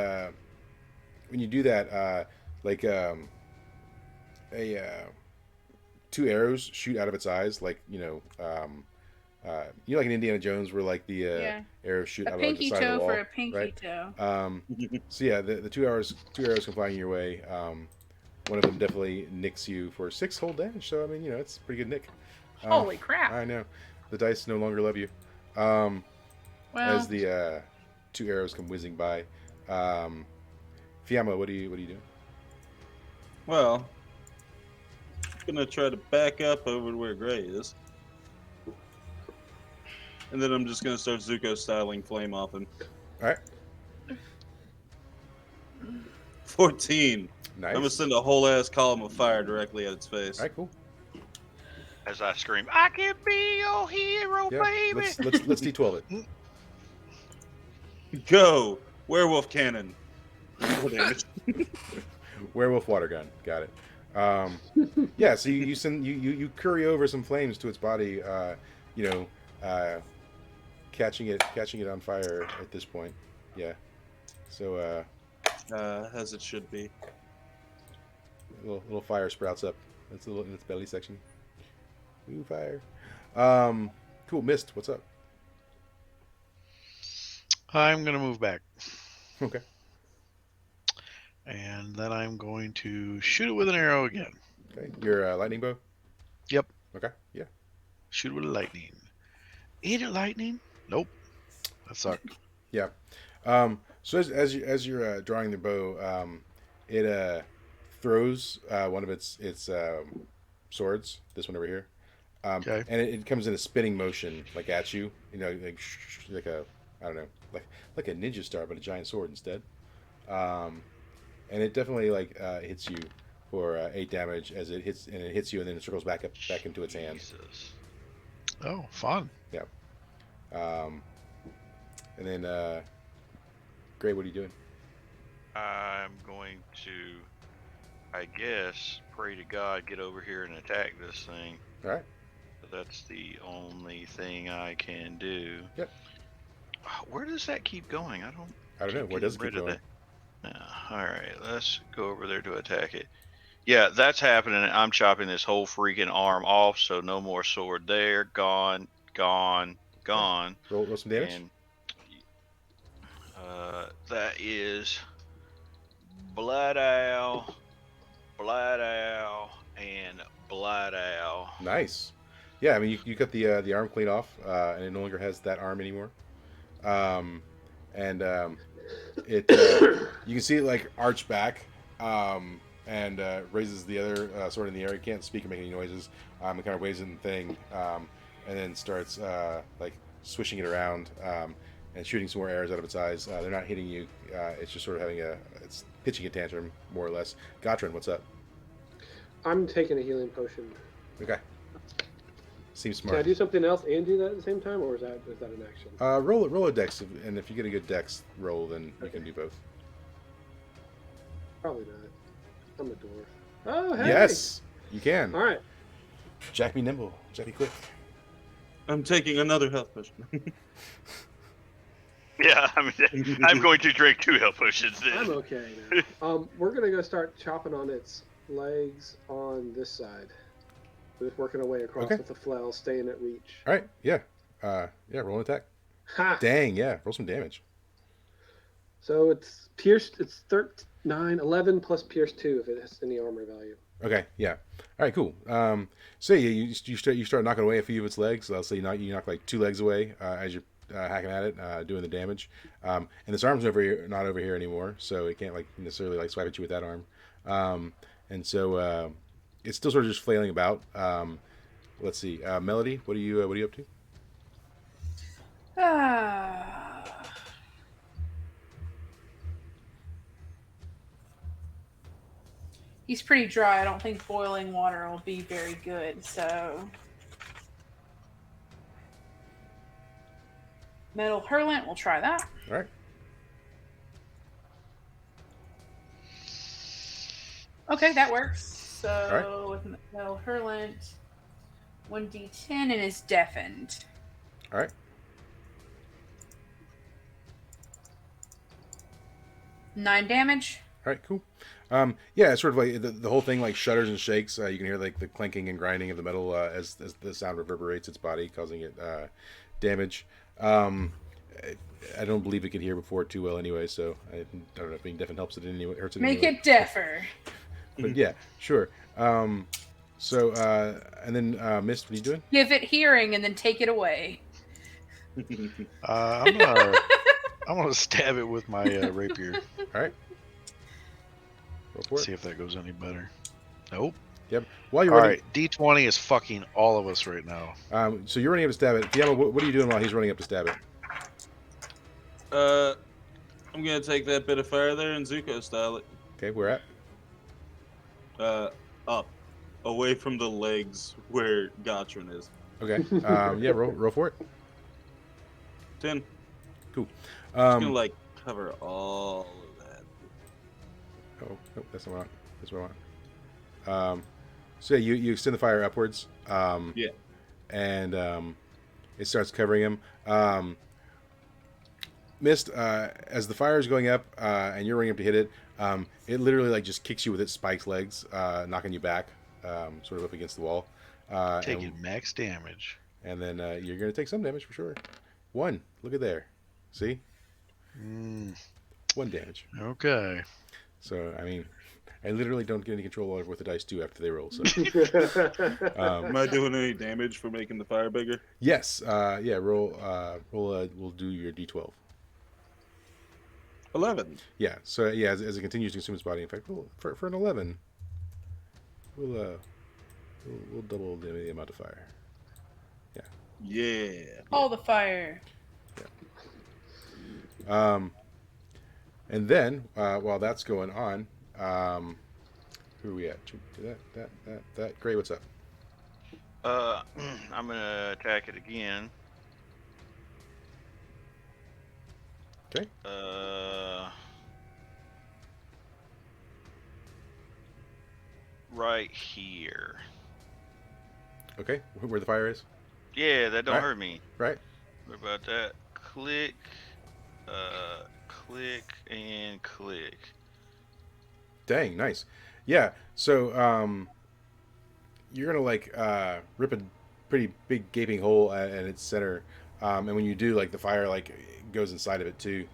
do that, two arrows shoot out of its eyes, like in Indiana Jones, where the arrows shoot A out of pinky the side of toe the wall, for a pinky right? toe. So yeah, the two arrows come flying your way. One of them definitely nicks you for 6 whole damage. So I mean, it's a pretty good nick. Holy crap! I know. The dice no longer love you. Well, As the 2 arrows come whizzing by. Fiamma, what are you doing? Well, I'm gonna try to back up over to where Gray is. And then I'm just gonna start Zuko styling flame off him. Alright. 14. Nice. I'm gonna send a whole ass column of fire directly at its face. Alright, cool. As I scream, I can be your hero, Yeah. baby. Let's D12 it. Go! Werewolf cannon. Full damage. Werewolf water gun. Got it. Yeah, so you send you curry over some flames to its body, catching it on fire at this point. Yeah. So As it should be. little fire sprouts up. It's in its belly section. Ooh, fire. Cool. Mist, what's up? I'm gonna move back, Okay. and then I'm going to shoot it with an arrow again. Okay. Your lightning bow? Yep. Okay. Yeah. Shoot it with a lightning. Eat it, lightning. Nope. That sucked. Yeah. So as you're drawing the bow, it throws one of its swords. This one over here. Okay. And it comes in a spinning motion, like at you. You know, like a I don't know, like a ninja star, but a giant sword instead. Um, and it definitely hits you for 8 damage as it hits you, and then it circles back into its hand. Jesus. Oh, fun. Yeah. Um, and then Gray, what are you doing? I'm going to, I guess, pray to God, get over here and attack this thing. All right. That's the only thing I can do. Yep. Where does that keep going? I don't know. Where does it keep going? All right, let's go over there to attack it. Yeah, that's happening. I'm chopping this whole freaking arm off, so no more sword there. Gone, gone, gone. Roll some damage. And that is blood owl, and blood owl. Nice. Yeah, I mean you cut the arm clean off, and it no longer has that arm anymore. It you can see it like arch back, and raises the other sword in the air. It can't speak or make any noises. It kind of waves in the thing, and then starts like swishing it around, and shooting some more arrows out of its eyes. They're not hitting you. It's just sort of it's pitching a tantrum, more or less. Gotrin, what's up? I'm taking a healing potion. Okay. Seems Can I smart. do something else and do that at the same time, or is that an action? Roll a dex, and if you get a good dex roll, then you can do both. Probably not. I'm a dwarf. Oh, hey! Yes, you can. All right. Jack be nimble. Jack be quick. I'm taking another health potion. Yeah, I mean, I'm going to drink 2 health potions then. I'm okay now. We're gonna go start chopping on its legs on this side. We're just working our way across Okay. with the flail, staying at reach. All right. Yeah. Roll an attack. Ha! Dang. Yeah. Roll some damage. So it's pierced. It's 11 plus pierce 2 if it has any armor value. Okay. Yeah. All right. Cool. So yeah, you start knocking away a few of its legs. So you knock like 2 legs away as you're hacking at it, doing the damage. And this arm's not over here anymore, so it can't like necessarily like swipe at you with that arm. And so it's still sort of just flailing about. Let's see, Melody, what are you up to? He's pretty dry. I don't think boiling water will be very good, so... Metal Hurlant, we'll try that. All right. Okay, that works. So, All with Metal Hurlant, 1d10 and is deafened. All right. 9 damage. All right, cool. Yeah, it's sort of like the whole thing like shudders and shakes. You can hear like the clanking and grinding of the metal as the sound reverberates its body, causing it damage. I don't believe it could hear before too well anyway, so I don't know if being deaf helps it in any way. Hurts it Make anyway. it deafer. But yeah, sure. And then Mist, what are you doing? Give it hearing and then take it away. I'm gonna stab it with my rapier. All right. Go for it. See if that goes any better. Nope. Yep. While you're All running, right, D20 is fucking all of us right now. so you're running up to stab it. Fiamma, what are you doing while he's running up to stab it? I'm gonna take that bit of fire there and Zuko style it. Okay, where at? Up, away from the legs where Gotrin is. Okay. Yeah, roll for it. 10. Cool. Just gonna like cover all of that. Oh, nope, that's not what I want. That's what I want. So you extend the fire upwards. Yeah. And it starts covering him. Mist, as the fire is going up and you're running up to hit it, it literally like just kicks you with its spiked legs, knocking you back, sort of up against the wall. Taking max damage. And then you're going to take some damage for sure. 1. Look at there. See? 1 damage. Okay. So I mean, I literally don't get any control over what the dice do after they roll. So Am I doing any damage for making the fire bigger? yes, yeah. Roll. We'll do your d12. 11. Yeah. So yeah, as it continues to consume its body, in fact, for an 11, we'll double the amount of fire. Yeah. All the fire. And then while that's going on, who are we at? That. Gray, what's up? I'm gonna attack it again. Okay. Right here. Okay. Where the fire is? Yeah, that don't Right. hurt me. Right. What about that? Click, click, and click. Dang, nice. Yeah. So you're gonna like rip a pretty big gaping hole at its center, and when you do, like the fire like goes inside of it too.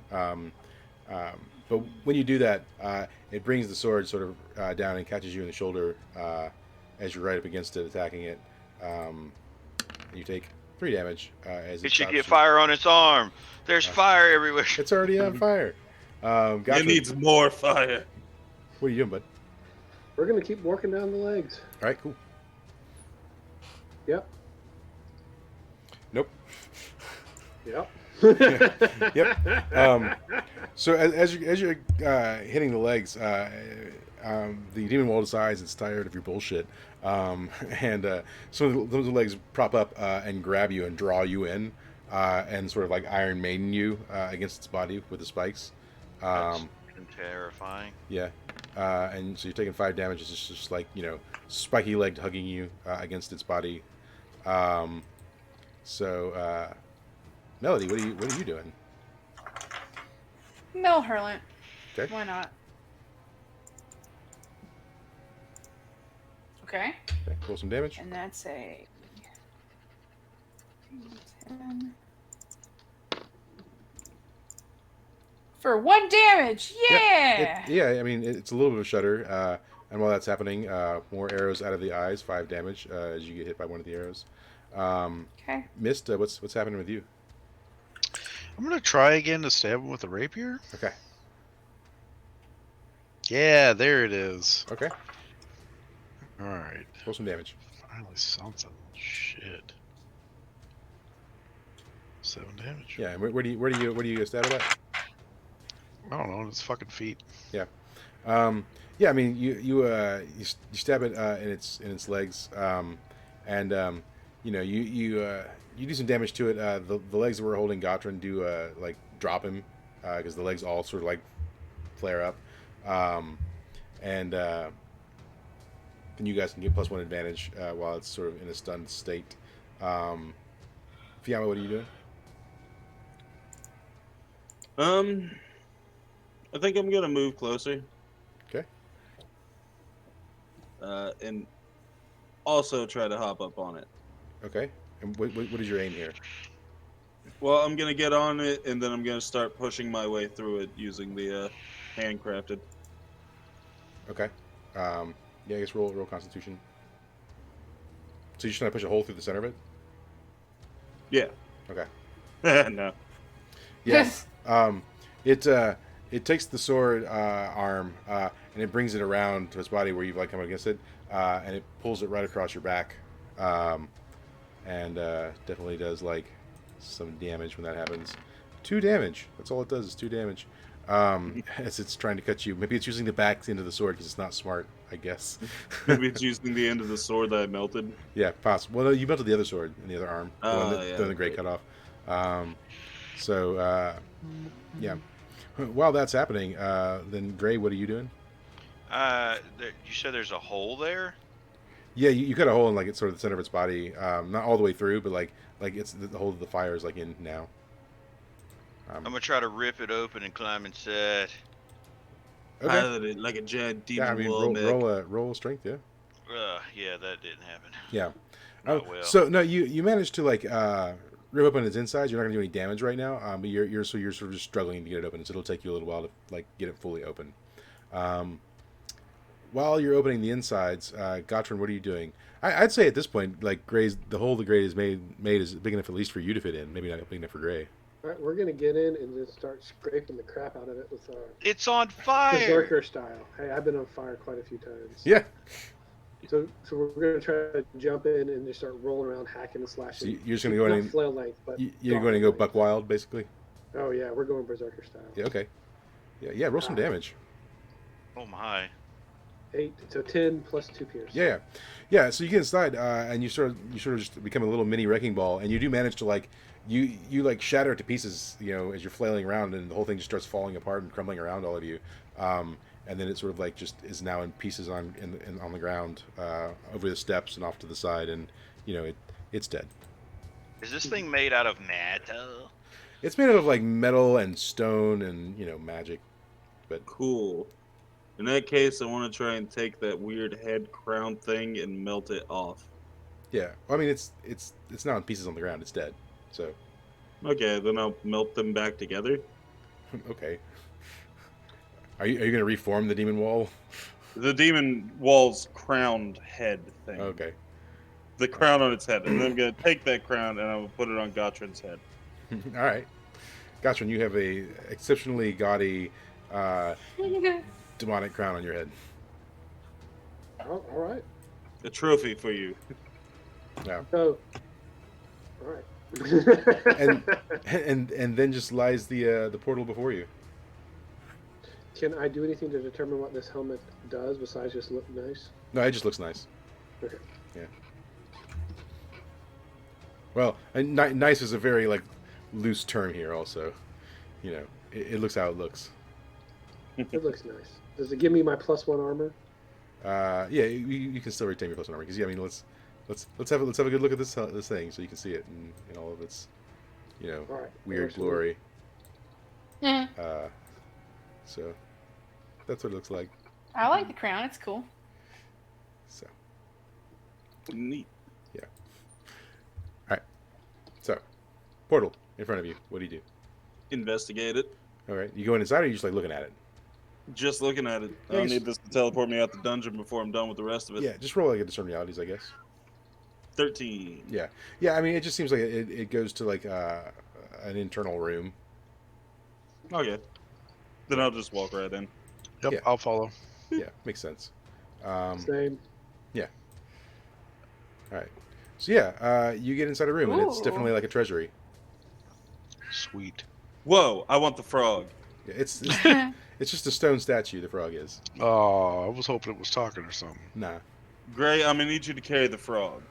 But when you do that, it brings the sword sort of down and catches you in the shoulder as you're right up against it, attacking it. You take 3 damage as It should stops get you. fire on its arm. There's fire everywhere. It's already on fire. Gotcha. It needs more fire. What are you doing, bud? We're gonna keep working down the legs. All right, cool. Yep. Nope. Yep. Yep. So as you're hitting the legs, the demon wall decides it's tired of your bullshit, and some of the legs prop up and grab you and draw you in, and sort of like Iron Maiden you against its body with the spikes. That's terrifying. Yeah. And so you're taking 5 damage. It's just like, spiky legged hugging you against its body. So Melody, what are you doing? Mel Hurlant. Okay. Why not? Okay. Okay, roll some damage. And that's a 10. For 1 damage. Yeah. Yeah, I mean, it's a little bit of a shudder. And while that's happening, more arrows out of the eyes, 5 damage as you get hit by one of the arrows. Okay. Mist, what's happening with you? I'm gonna try again to stab him with a rapier. Okay. Yeah, there it is. Okay. All right. Roll some damage. Finally something. Shit. 7 damage. Yeah. And where do you stab it at? I don't know. It's fucking feet. Yeah. Yeah. I mean, you stab it in its legs, and you do some damage to it. The legs that were holding Gotran do like drop him because the legs all sort of like flare up, and then you guys can get +1 advantage while it's sort of in a stunned state. Fiamma, what are you doing? I think I'm gonna move closer. Okay. And also try to hop up on it. Okay. And what is your aim here? Well, I'm gonna get on it, and then I'm gonna start pushing my way through it using the handcrafted. Okay. Yeah, I guess roll Constitution. So you're just trying to push a hole through the center of it? Yeah. Okay. No. Yes. It takes the sword arm and it brings it around to its body where you've like come against it, and it pulls it right across your back, and definitely does like some damage when that happens. 2 damage. That's all it does is 2 damage. As it's trying to cut you. Maybe it's using the back end of the sword because it's not smart, I guess. Maybe it's using the end of the sword that I melted. Yeah, possible. Well, no, you melted the other sword in the other arm, the one that the Gray right. cut off. Yeah. While that's happening, then Gray, what are you doing? You said there's a hole there? Yeah, you cut a hole in like it's sort of the center of its body, not all the way through, but like it's the hole that the fire is like in now. I'm gonna try to rip it open and climb inside. Okay. Pilot it like a giant demon Yeah, I mean, wall mech. roll a strength, yeah. Yeah, that didn't happen. Yeah. Not well. So no, you managed to like rip open its insides. You're not gonna do any damage right now, but you're sort of just struggling to get it open. So it'll take you a little while to like get it fully open. While you're opening the insides, Gottrin, what are you doing? I'd say at this point, like the hole the Gray is made is big enough at least for you to fit in. Maybe not big enough for Gray. All right, we're gonna get in and just start scraping the crap out of it with our It's on fire. berserker style. Hey, I've been on fire quite a few times. Yeah. So we're gonna try to jump in and just start rolling around, hacking and slashing. So you're just gonna go in Not and flail length, but you're going to go length. buck wild, basically. Oh yeah, we're going berserker style. Yeah. Okay. Yeah. Roll some damage. Oh my. 8, so 10 plus 2 pierce. Yeah. So you get inside, and you sort of just become a little mini wrecking ball, and you do manage to like you like shatter it to pieces, as you're flailing around, and the whole thing just starts falling apart and crumbling around all of you, and then it sort of like just is now in pieces on the ground, over the steps and off to the side, and it's dead. Is this thing made out of metal? It's made out of like metal and stone and magic, but Cool. In that case, I want to try and take that weird head crown thing and melt it off. yeah. I mean, it's now in pieces on the ground. It's dead. So Okay, then I'll melt them back together. okay. Are you going to reform the demon wall? The demon wall's crowned head thing. Okay. The crown on its head. And then I'm going to take that crown and I will put it on Gottrin's head. All right. Gottrin, you have a exceptionally gaudy demonic crown on your head. All right. A trophy for you. Yeah. So, all right. And then just lies the portal before you. Can I do anything to determine what this helmet does besides just look nice? No, it just looks nice. Okay. Yeah. Well, nice is a very like loose term here. Also, it looks how it looks. It looks nice. Does it give me my +1 armor? Yeah, you can still retain your +1 armor because I mean let's have a good look at this thing so you can see it in all of its All right. weird glory. So that's what it looks like. I like the crown. It's cool. So Neat. yeah. All right. So portal in front of you. What do you do? Investigate it. All right. You going inside or are you just like looking at it? Just looking at it. I Yeah, don't need this to teleport me out the dungeon before I'm done with the rest of it. Yeah. Just roll like a discern realities, I guess. 13. Yeah. I mean, it just seems like it goes to like an internal room. Okay. Then I'll just walk right in. Yep, Yeah. I'll follow. Yeah, makes sense. Same. All right. So yeah, you get inside a room and it's Ooh. definitely like a treasury. Sweet. Whoa, I want the frog. Yeah, it's just a stone statue. The frog is. Oh, I was hoping it was talking or something. Nah. Gray, I'm going to need you to carry the frog.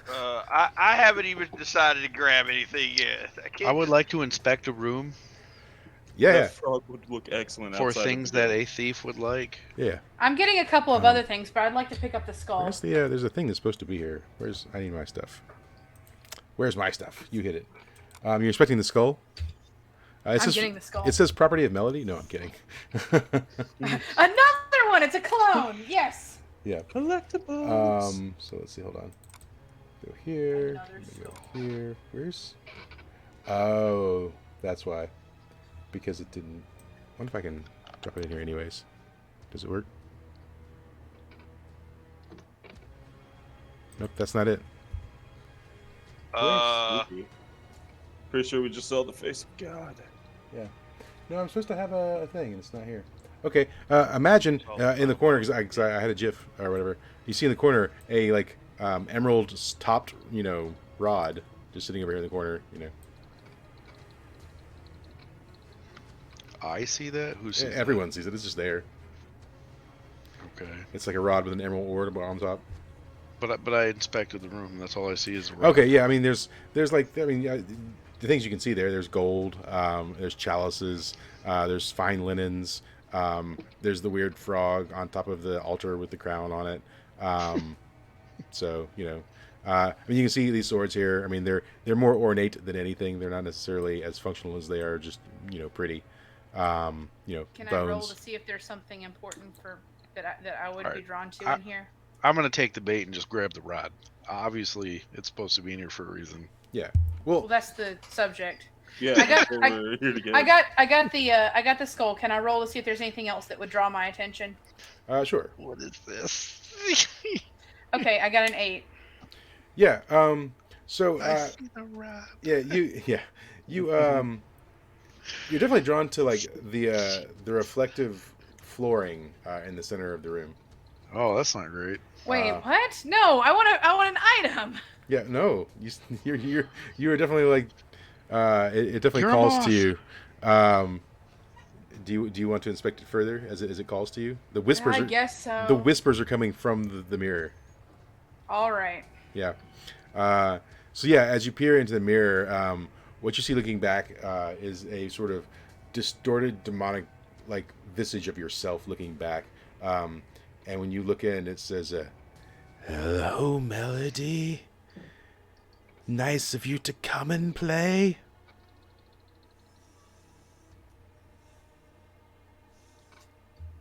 I haven't even decided to grab anything yet. I would like to inspect a room Yeah. That frog would look excellent for outside of things the that door. a thief would like. Yeah. I'm getting a couple of other things, but I'd like to pick up the skull. Where's there's a thing that's supposed to be here. I need my stuff. Where's my stuff? You hit it. You're inspecting the skull? I'm getting the skull. It says property of Melody? No, I'm kidding. Another one! It's a clone! Yes! Yeah. Collectibles. So let's see, hold on. Go here. Another Go skull. here. Where's... Oh, that's why. Because it didn't... I wonder if I can drop it in here anyways. Does it work? Nope, that's not it. Spooky. Pretty sure we just saw the face of God. Yeah. No, I'm supposed to have a thing, and it's not here. Okay, imagine in the corner, because I had a GIF or whatever. You see in the corner a like emerald topped, rod just sitting over here in the corner. I see that? Who sees Everyone sees it. It's just there. that? Okay. It's like a rod with an emerald orb on top. But I inspected the room. That's all I see is a rock. Okay, yeah. I mean, there's like the things you can see there. There's gold. There's chalices. There's fine linens. There's the weird frog on top of the altar with the crown on it. So I mean, you can see these swords here. I mean, they're more ornate than anything. They're not necessarily as functional as they are just pretty. Can I roll Bones. to see if there's something important that I would be Alright. drawn to in here? I'm going to take the bait and just grab the rod. Obviously, it's supposed to be in here for a reason. Yeah. Well, Well, that's the subject. Yeah, I got- that's what we're here to get. I got the skull. Can I roll to see if there's anything else that would draw my attention? Sure. What is this? Okay, I got an 8. Yeah. So I see the rod. yeah, you're definitely drawn to like the reflective flooring in the center of the room. Oh, that's not great. Wait, Uh, what? No, I want an item. Yeah, no, you are definitely like it definitely You're calls off. to you. Um, do you want to inspect it further as it calls to you? The whispers I are guess so. the whispers are coming from the mirror. All right. Yeah. So yeah, as you peer into the mirror, what you see looking back is a sort of distorted, demonic, like visage of yourself looking back. And when you look in, it says, "Hello, Melody. Nice of you to come and play."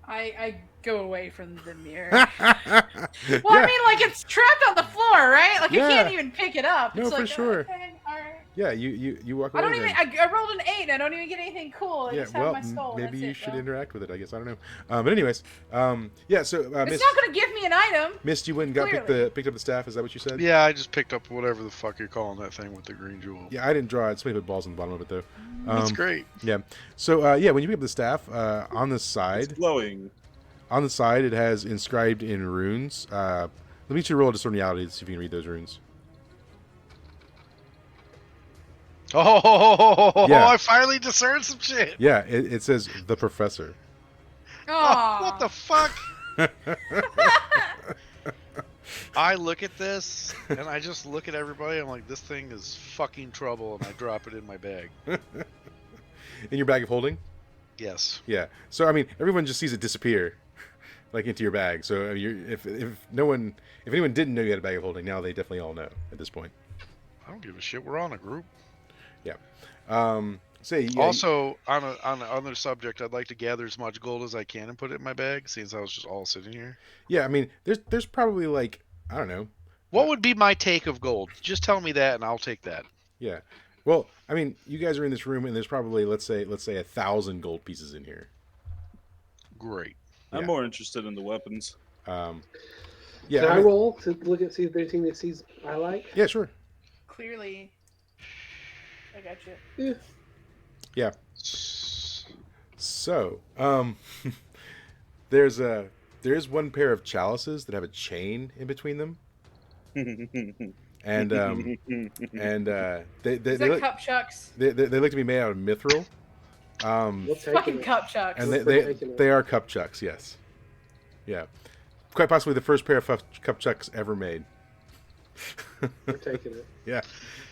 I go away from the mirror. Well, I mean, like it's trapped on the floor, right? Like Yeah. I can't even pick it up. No, It's for like, sure. Okay, all right. Yeah, you walk I away. don't even. I rolled an 8. I don't even get anything cool. I Yeah, just have well, my skull. maybe That's you it, should though. interact with it. I guess I don't know. But anyways, yeah. So It's Miss, not going to give me an item. Mist, you went and got Clearly. picked up the staff. Is that what you said? Yeah, I just picked up whatever the fuck you're calling that thing with the green jewel. Yeah, I didn't draw it. Somebody put balls on the bottom of it though. That's great. Yeah. So yeah, when you pick up the staff, on the It's side, glowing. it has inscribed in runes. Let me just roll a discerniality to see if you can read those runes. Oh, Yeah. I finally discerned some shit. Yeah, it says the professor. Oh, what Aw. the fuck? I look at this and I just look at everybody. I'm like, this thing is fucking trouble, and I drop it in my bag. In your bag of holding. Yes. Yeah. So I mean, everyone just sees it disappear, like into your bag. So if anyone didn't know you had a bag of holding, now they definitely all know at this point. I don't give a shit. We're on a group. Yeah. Say yeah, Also, on another subject, I'd like to gather as much gold as I can and put it in my bag, since I was just all sitting here. yeah. I mean, there's probably like I don't know. What would be my take of gold? Just tell me that, and I'll take that. Yeah. Well, I mean, you guys are in this room, and there's probably let's say 1,000 gold pieces in here. Great. Yeah. I'm more interested in the weapons. Yeah. Can I roll to look at see if there's anything that sees I like? Yeah, sure. Clearly, I got you. Yeah. So, there is one pair of chalices that have a chain in between them, and they Is that look, cup chucks? they look to be made out of mithril. We'll take Fucking it. cup chucks. And We're they taking it. they are cup chucks, yes. Yeah. Quite possibly the first pair of cup chucks ever made. We're taking it. Yeah.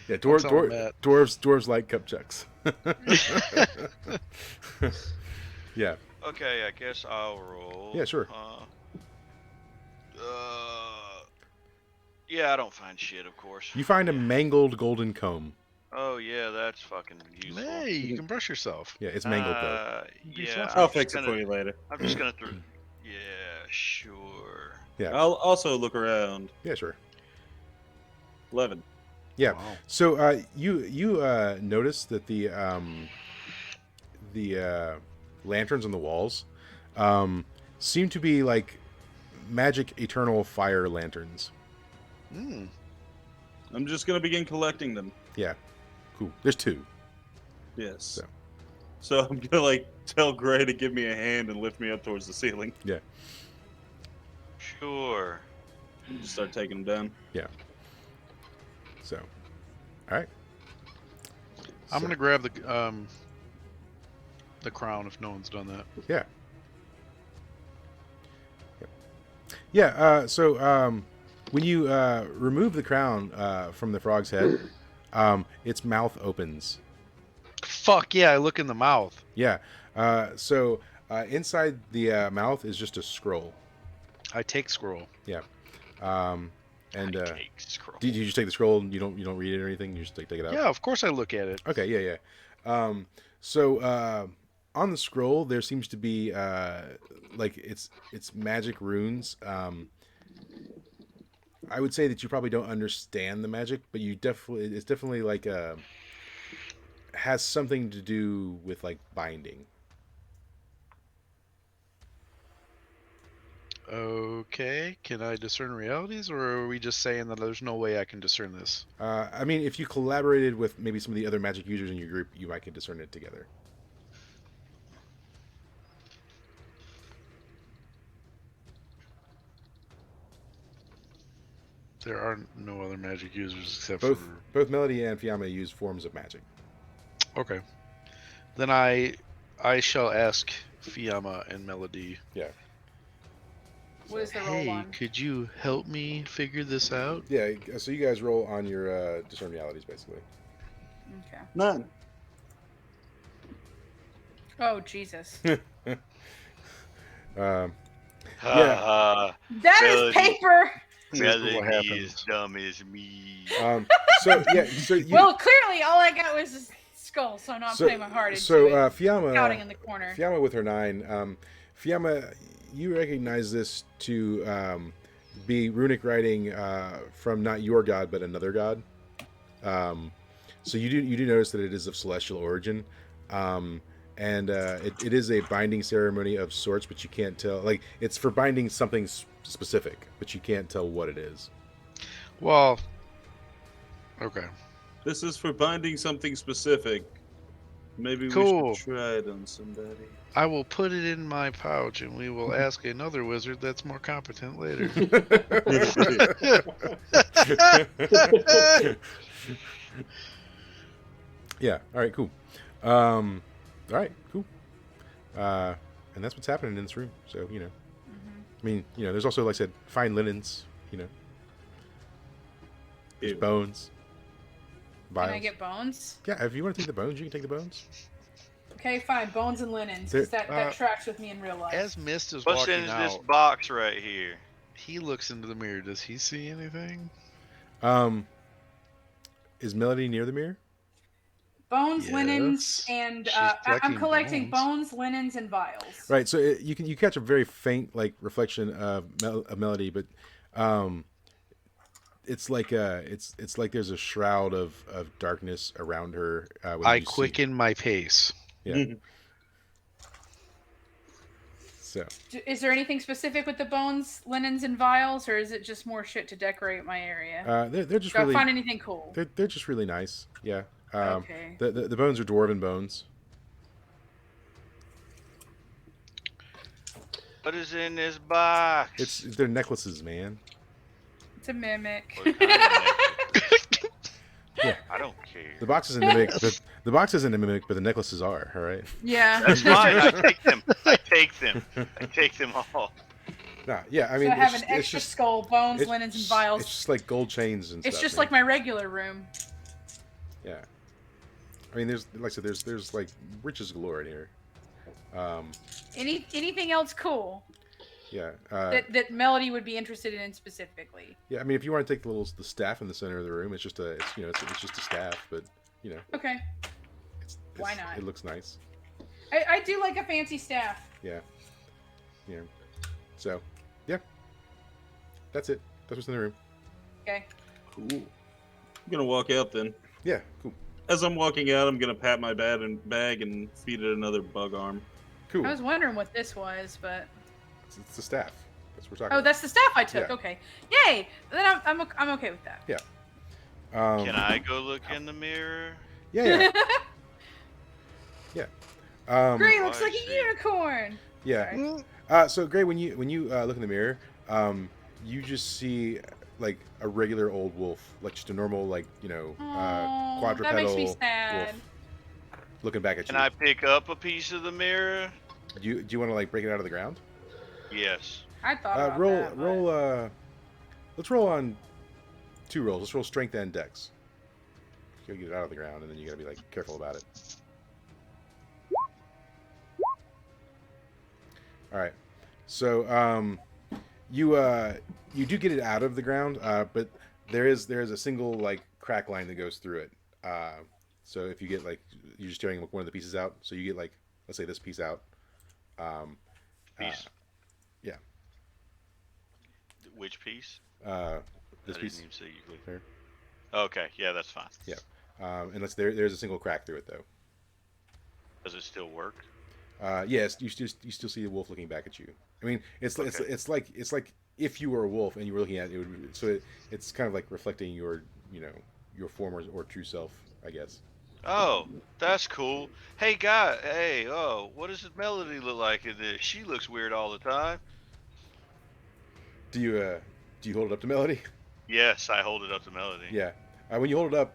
Yeah, Tell 'em that. dwarves like cup chucks. Yeah. Okay, I guess I'll roll. Yeah, sure. Yeah, I don't find shit, of course. You find a mangled golden comb. Oh yeah, that's fucking useful. Hey, you can brush yourself. Yeah, it's mangled though. Yeah, I'll I'm fix just it for you later. I'm just gonna throw. Yeah, sure. Yeah. I'll also look around. Yeah, sure. 11. Yeah. Wow. So you notice that the lanterns on the walls seem to be like magic eternal fire lanterns. Mm. I'm just gonna begin collecting them. Yeah. Cool. There's 2. Yes. So. So I'm gonna like tell Gray to give me a hand and lift me up towards the ceiling. Yeah. Sure. And just start taking them down. Yeah. So. All right. I'm So- gonna grab the crown if no one's done that. Yeah. Yeah. So when you remove the crown from the frog's head, its mouth opens. Fuck yeah! I look in the mouth. Yeah. So inside the mouth is just a scroll. I take scroll. And Take scroll. did you just take the scroll and you don't read it or anything? You just take it out. Yeah, of course I look at it. Okay. Yeah. So on the scroll there seems to be like it's magic runes. I would say that you probably don't understand the magic, but it's definitely like has something to do with like binding. Okay, can I discern realities, or are we just saying that there's no way I can discern this? I mean, if you collaborated with maybe some of the other magic users in your group, you might can discern it together. There are no other magic users except Both Melody and Fiamma use forms of magic. Okay. Then I shall ask Fiamma and Melody. Yeah. What is the roll Hey, on? could you help me figure this out? Yeah. So you guys roll on your discern realities, basically. Okay. None. Oh Jesus. Yeah. That That is paper. Melody what happens. is dumb as me. So yeah. So you. Well, clearly all I got was a skull, so I'm not putting my heart into So it. Fiamma. Shouting in the corner. Fiamma with her 9. Fiamma, you recognize this to be runic writing from not your god but another god. So you do notice that it is of celestial origin, and it is a binding ceremony of sorts, but you can't tell. Like it's for binding something specific, but you can't tell what it is. Well, okay. This is for binding something specific. Maybe Cool. we should try it on somebody. I will put it in my pouch, and we will ask another wizard that's more competent later. Yeah. All right. Cool. All right. Cool. And that's what's happening in this room. So you know, I mean, you know, there's also, like I said, fine linens. You know, there's Ew. bones. Can I Vials. get bones? Yeah. If you want to take the bones, you can take the bones. Okay, fine. Bones and linens. There- 'Cause that tracks with me in real life. As Mist is What's walking in out, this box right here? he looks into the mirror. Does he see anything? Is Melody near the mirror? Bones, Yes. linens, and She's I'm collecting collecting bones. bones, linens, and vials. Right. So you catch a very faint like reflection of Melody, but it's like it's like there's a shroud of darkness around her. When I you see- quicken my pace. Yeah. So Is there anything specific with the bones, linens, and vials, or is it just more shit to decorate my area? they're just Do I really find anything cool? they're just really nice. Yeah. Okay. The bones are dwarven bones. What is in this box? They're necklaces, man. It's a mimic. What kind of necklace? Yeah. I don't care. The box isn't a mimic. The box isn't a mimic, but the necklaces are. All right. Yeah. That's fine. I take them. I take them. I take them all. Nah, yeah. I mean, So I have it's an just- extra skull, bones, it's- linens, and vials. It's just like gold chains and It's stuff. just man. like my regular room. Yeah. I mean, there's like I said, there's like riches galore in here. Anything else cool Yeah. that Melody would be interested in specifically? Yeah. I mean, if you want to take the staff in the center of the room, it's just a it's just a staff, but you know, Okay. Why it's not? It looks nice. I do like a fancy staff. Yeah. Yeah. So, yeah. That's it. That's what's in the room. Okay. Cool. I'm gonna walk out then. Yeah. Cool. As I'm walking out, I'm gonna pat my bag and feed it another bug arm. Cool. I was wondering what this was, but It's the staff. That's what we're talking oh, that's the staff I took. Yeah. Okay. Yay! Then I'm okay with that. about. Can I go look in the mirror? Yeah. Yeah. Yeah. Gray Oh, looks I like see. a unicorn. Yeah. Sorry. So Gray, when you look in the mirror, you just see like a regular old wolf, like just a normal Aw, quadrupedal that makes me sad. wolf, looking back at Can you. I pick up a piece of the mirror? Do you want to like break it out of the ground? Yes. I thought about Roll that. but- roll. Let's roll on 2 rolls. Let's roll strength and dex. You gotta get it out of the ground, and then you gotta be like careful about it. All right. So you do get it out of the ground, but there is a single like crack line that goes through it. So if you get like you're just tearing one of the pieces out, so you get like let's say this piece out. Piece. Yeah. Which piece? This I piece. didn't even see you. There. Okay. Yeah, that's fine. Yeah. Unless there's a single crack through it though. Does it still work? Yes, you still see the wolf looking back at you. I mean, Okay. it's like if you were a wolf and you were looking at it, it's kind of like reflecting your your former or true self, I guess. Oh, that's cool. Hey, guy. Hey, what does Melody look like in this? She looks weird all the time. Do you hold it up to Melody? Yes, I hold it up to Melody. Yeah. When you hold it up,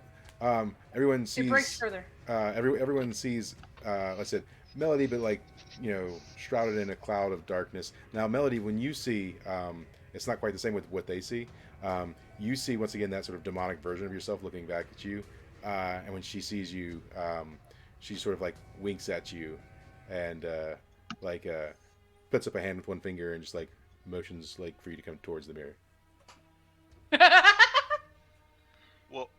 everyone It breaks sees further. everyone sees I said Melody, but like shrouded in a cloud of darkness. Now, Melody, when you see, it's not quite the same with what they see. You see once again that sort of demonic version of yourself looking back at you, and when she sees you, she sort of like winks at you, and like puts up a hand with one finger and just like motions like for you to come towards the mirror. Well,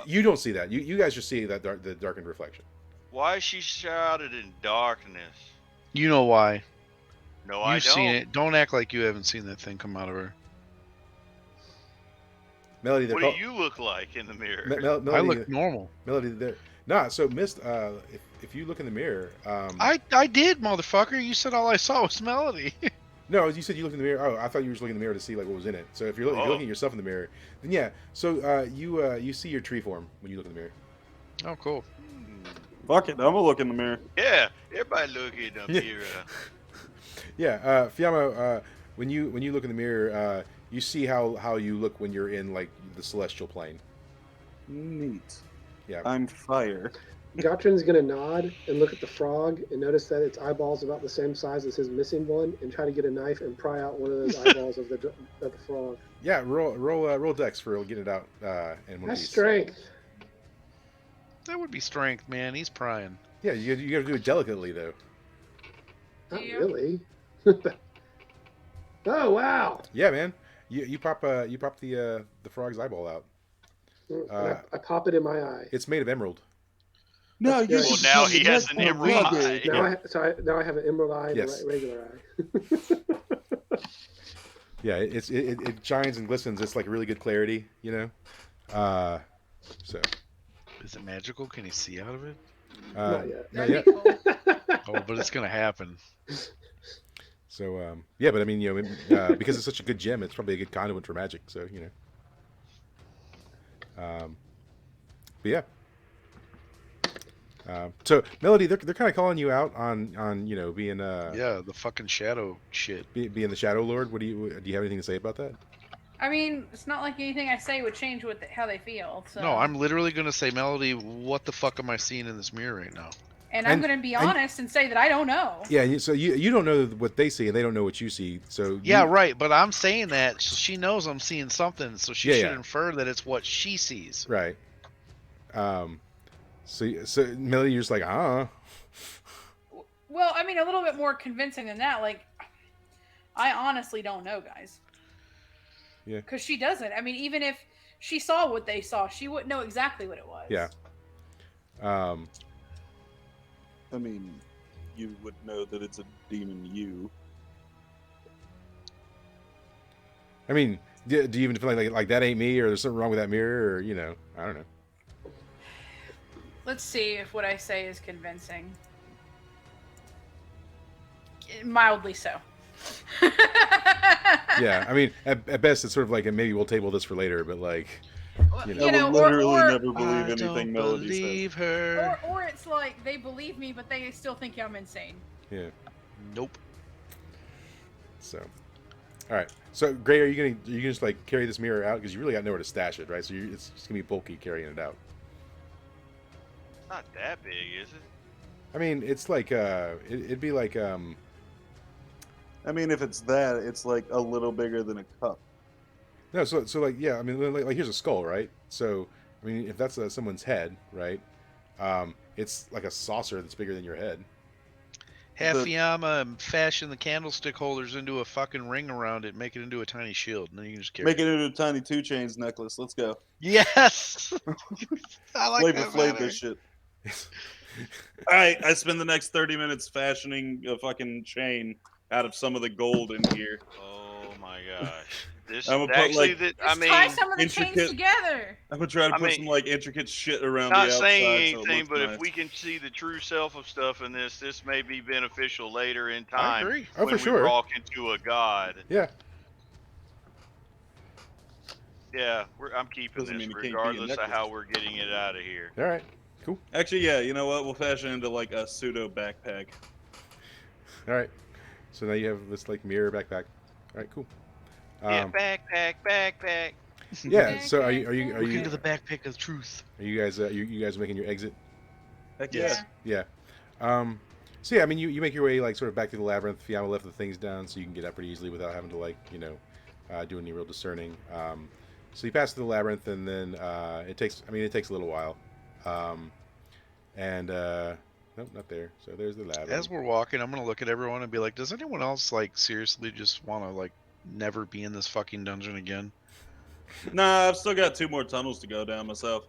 You don't see that. You guys just see that the darkened reflection. why is she shrouded in darkness? You know why? No, I You've don't. seen it. Don't act like you haven't seen that thing come out of her. Melody, What do you look like in the mirror? Melody, I look normal. Melody, there. Nah, so Mist, if you look in the mirror, I did, motherfucker. You said all I saw was Melody. no, you said you looked in the mirror. Oh, I thought you were just looking in the mirror to see like what was in it. So if you're looking at yourself in the mirror, then yeah. So you see your tree form when you look in the mirror. Oh, cool. Fuck it, I'm gonna look in the mirror. Yeah, everybody look in the Yeah. mirror. Yeah, Fiamma, when you look in the mirror, you see how you look when you're in like the celestial plane. Neat. Yeah. I'm fire. Gotrin's gonna nod and look at the frog and notice that its eyeball's about the same size as his missing one, and try to get a knife and pry out one of those eyeballs of the frog. Yeah, roll dex for getting it out in one That's piece. strength. That would be strength, man. He's prying. Yeah, you got to do it delicately though. Not Yeah. really. Oh wow! Yeah, man. You pop the frog's eyeball out. And I pop it in my eye. It's made of emerald. No, That's Well, now he has an emerald eye. Now I have an emerald eye and Yes. a regular eye. Yeah, it shines and glistens. It's like really good clarity, So Is it magical? Can he see out of it? Not yet. Not That'd yet. be cool. Oh, but it's gonna happen. So yeah, but I mean, because it's such a good gem, it's probably a good conduit for magic. So but yeah. So Melody, they're kind of calling you out on being Yeah, the fucking shadow shit. being the Shadow Lord. Do you have anything to say about that? I mean, it's not like anything I say would change how they feel. So. No, I'm literally gonna say, Melody, what the fuck am I seeing in this mirror right now? And I'm going to be honest and say that I don't know. Yeah, so you don't know what they see and they don't know what you see. So Yeah, right. But I'm saying that so she knows I'm seeing something, so she Yeah, should yeah. infer that it's what she sees. Right. So Melody, you're just like, Well, I mean, a little bit more convincing than that. Like, I honestly don't know, guys. Yeah. Because she doesn't. I mean, even if she saw what they saw, she wouldn't know exactly what it was. Yeah. I mean, you would know that it's a demon you. I mean, do you even feel like that ain't me, or there's something wrong with that mirror, or I don't know. Let's see if what I say is convincing. Mildly so. Yeah, I mean, at best, it's sort of like, and maybe we'll table this for later, but like, I will literally never believe anything Melody believe says. her. Or it's like they believe me, but they still think I'm insane. yeah. Nope. So, all right. So, Gray, are you gonna just like carry this mirror out because you really got nowhere to stash it, right? So it's just gonna be bulky carrying it out. Not that big, is it? I mean, it's like it'd be like I mean, if it's that, it's like a little bigger than a cup. no, so like yeah, I mean, like here's a skull, right? So I mean, if that's someone's head, right? It's like a saucer that's bigger than your head. Have Fiamma fashion the candlestick holders into a fucking ring around it, make it into a tiny shield, and then you can just carry Make it. it into a tiny 2 Chainz necklace. Let's go. Yes! I like Flavor that Flav better. this shit. Alright, I spend the next 30 minutes fashioning a fucking chain out of some of the gold in here. Oh my gosh. This I'm gonna put, actually, like, I Just tie mean, some of the chains intricate- together. I'm gonna try to I put mean, some like intricate shit around the not outside saying so it anything, looks but nice. if we can see the true self of stuff in this, this may be beneficial later in I time agree. Oh, when for sure. we walk into a god. Yeah. Yeah, I'm keeping Doesn't this mean it can't be a regardless of necklace. how we're getting it out of here. All right. Cool. Actually, yeah, you know what? We'll fashion into like a pseudo backpack. All right. So now you have this like mirror backpack. All right. Cool. Yeah, backpack. Yeah. So are Okay. you Look into the backpack of truth. are you guys you guys making your exit? Heck Yes. yeah. Yeah. So yeah, I mean, you make your way like sort of back to the labyrinth. Fiamma left the things down, so you can get out pretty easily without having to like do any real discerning. So you pass through the labyrinth, and then it takes a little while. Nope, not there. So there's the labyrinth. As we're walking, I'm gonna look at everyone and be like, "Does anyone else like seriously just want to like never be in this fucking dungeon again?" Nah, I've still got 2 more tunnels to go down myself.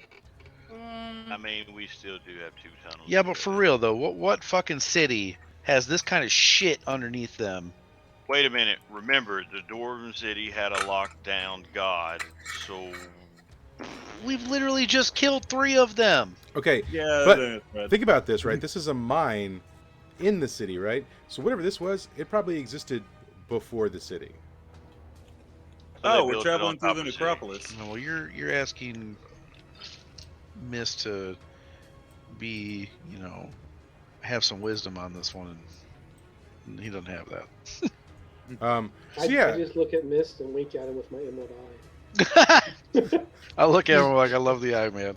I mean, we still do have 2 tunnels. Yeah, to but go for down. real though, what fucking city has this kind of shit underneath them? Wait a minute. Remember, the Dwarven City had a lockdown god, so We've literally just killed 3 of them. Okay, Yeah, but that's right. think about this, right? This is a mine in the city, right? So whatever this was, it probably existed before the city. they Oh, we're built it on traveling through top the of city. necropolis. Well, you're asking Miss to be, have some wisdom on this one, and he doesn't have that. So I yeah, just look at Mist and wink at him with my emerald eye. I look at him like I love the eye, man.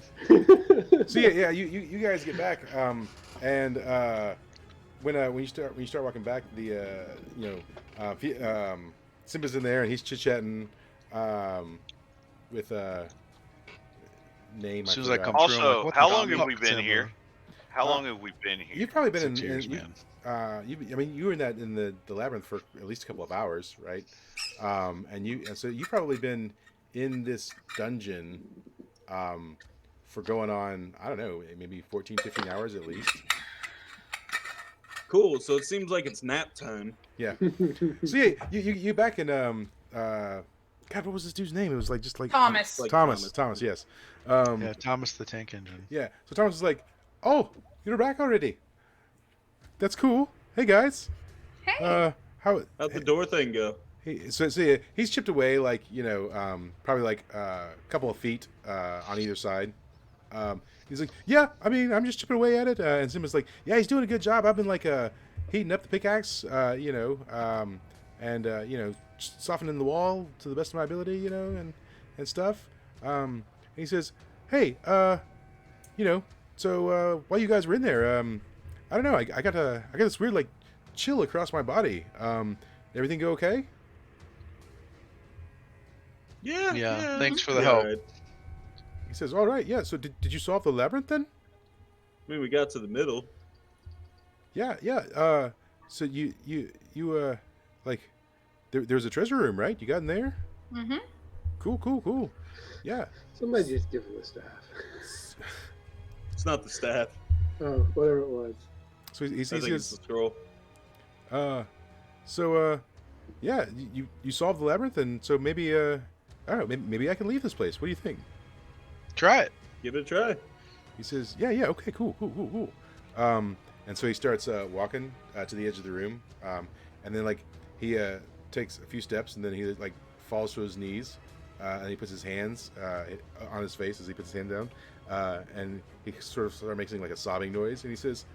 so yeah, you guys get back, and when you start walking back, the Simba's in there and he's chit chatting with name. As soon as I come Also, through, I'm like, what how the long have fuck, we been Simba? here? How long have we been here? You've probably been 6 years, man. you were in the labyrinth for at least a couple of hours, right? And so you've probably been in this dungeon for going on, I don't know, maybe 14, 15 hours at least. Cool. So it seems like it's nap time. Yeah. So yeah, you back in God, what was this dude's name? It was like just like Thomas. Like Thomas, yes. Yeah, Thomas the Tank Engine. Yeah. So Thomas is like, "Oh, you're back already. That's cool. Hey guys. Hey. How How'd the door thing go? So yeah, he's chipped away like probably like a couple of feet on either side. He's like, yeah, I mean, I'm just chipping away at it. And Simba's like, yeah, he's doing a good job. I've been like heating up the pickaxe, softening the wall to the best of my ability, and stuff. And he says, hey, so while you guys were in there, I don't know, I got this weird like chill across my body. Everything go okay? Yeah. Thanks for the Yeah, help. right. He says, all right, yeah. So did you solve the labyrinth then? I mean, we got to the middle. Yeah. So you like there's a treasure room, right? You got in there? Mm-hmm. Cool. Yeah. Somebody just give him the staff. It's not the staff. Oh, whatever it was. So he I think it's says, the scroll. yeah, you solved the labyrinth, and so maybe I don't know, maybe I can leave this place. What do you think? Try it. Give it a try. He says, yeah, okay, cool. And so he starts walking to the edge of the room, and then like he takes a few steps, and then he like falls to his knees, and he puts his hands on his face as he puts his hand down, and he sort of starts making like a sobbing noise, and he says,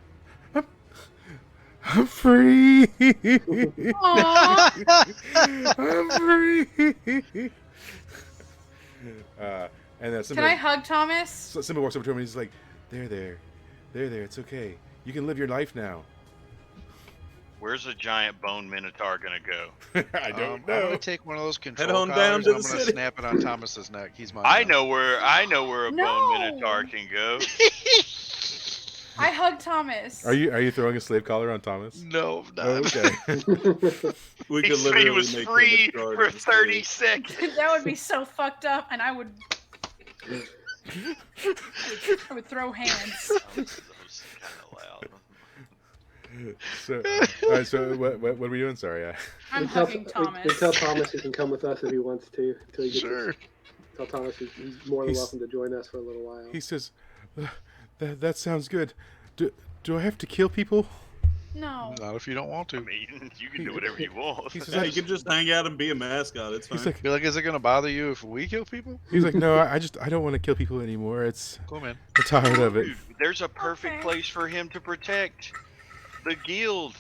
I'm free. Aww. I'm free. And then Can I hug Thomas? So Simba walks over to him and he's like, there, it's okay. You can live your life now. Where's the giant bone minotaur gonna go? I don't I'm know. gonna take one of those control on collars down to and I'm the gonna city. snap it on Thomas's neck. He's mine. I now. know where a No. bone minotaur can go. I hug Thomas. Are you throwing a slave collar on Thomas? No, not. Oh, okay. We He could said literally he was make him free in charge for of the 30 city. seconds. That would be so fucked up, and I would throw hands. That was kind of loud. So, all right. So, what are we doing? Sorry. I'm We tell, hugging we Thomas. tell Thomas he can come with us if he wants to until he gets Sure. Tell Thomas he's more than He's- welcome to join us for a little while. He says, that sounds good. Do I have to kill people? No. Not if you don't want I to. mean, you can do whatever you want. He says, Yeah, you can just hang out and be a mascot. It's fine. He's like, Be like, is it gonna bother you if we kill people? no, I don't want to kill people anymore. Cool, man. I'm tired of it. Dude, there's a perfect Okay. place for him to protect the guild.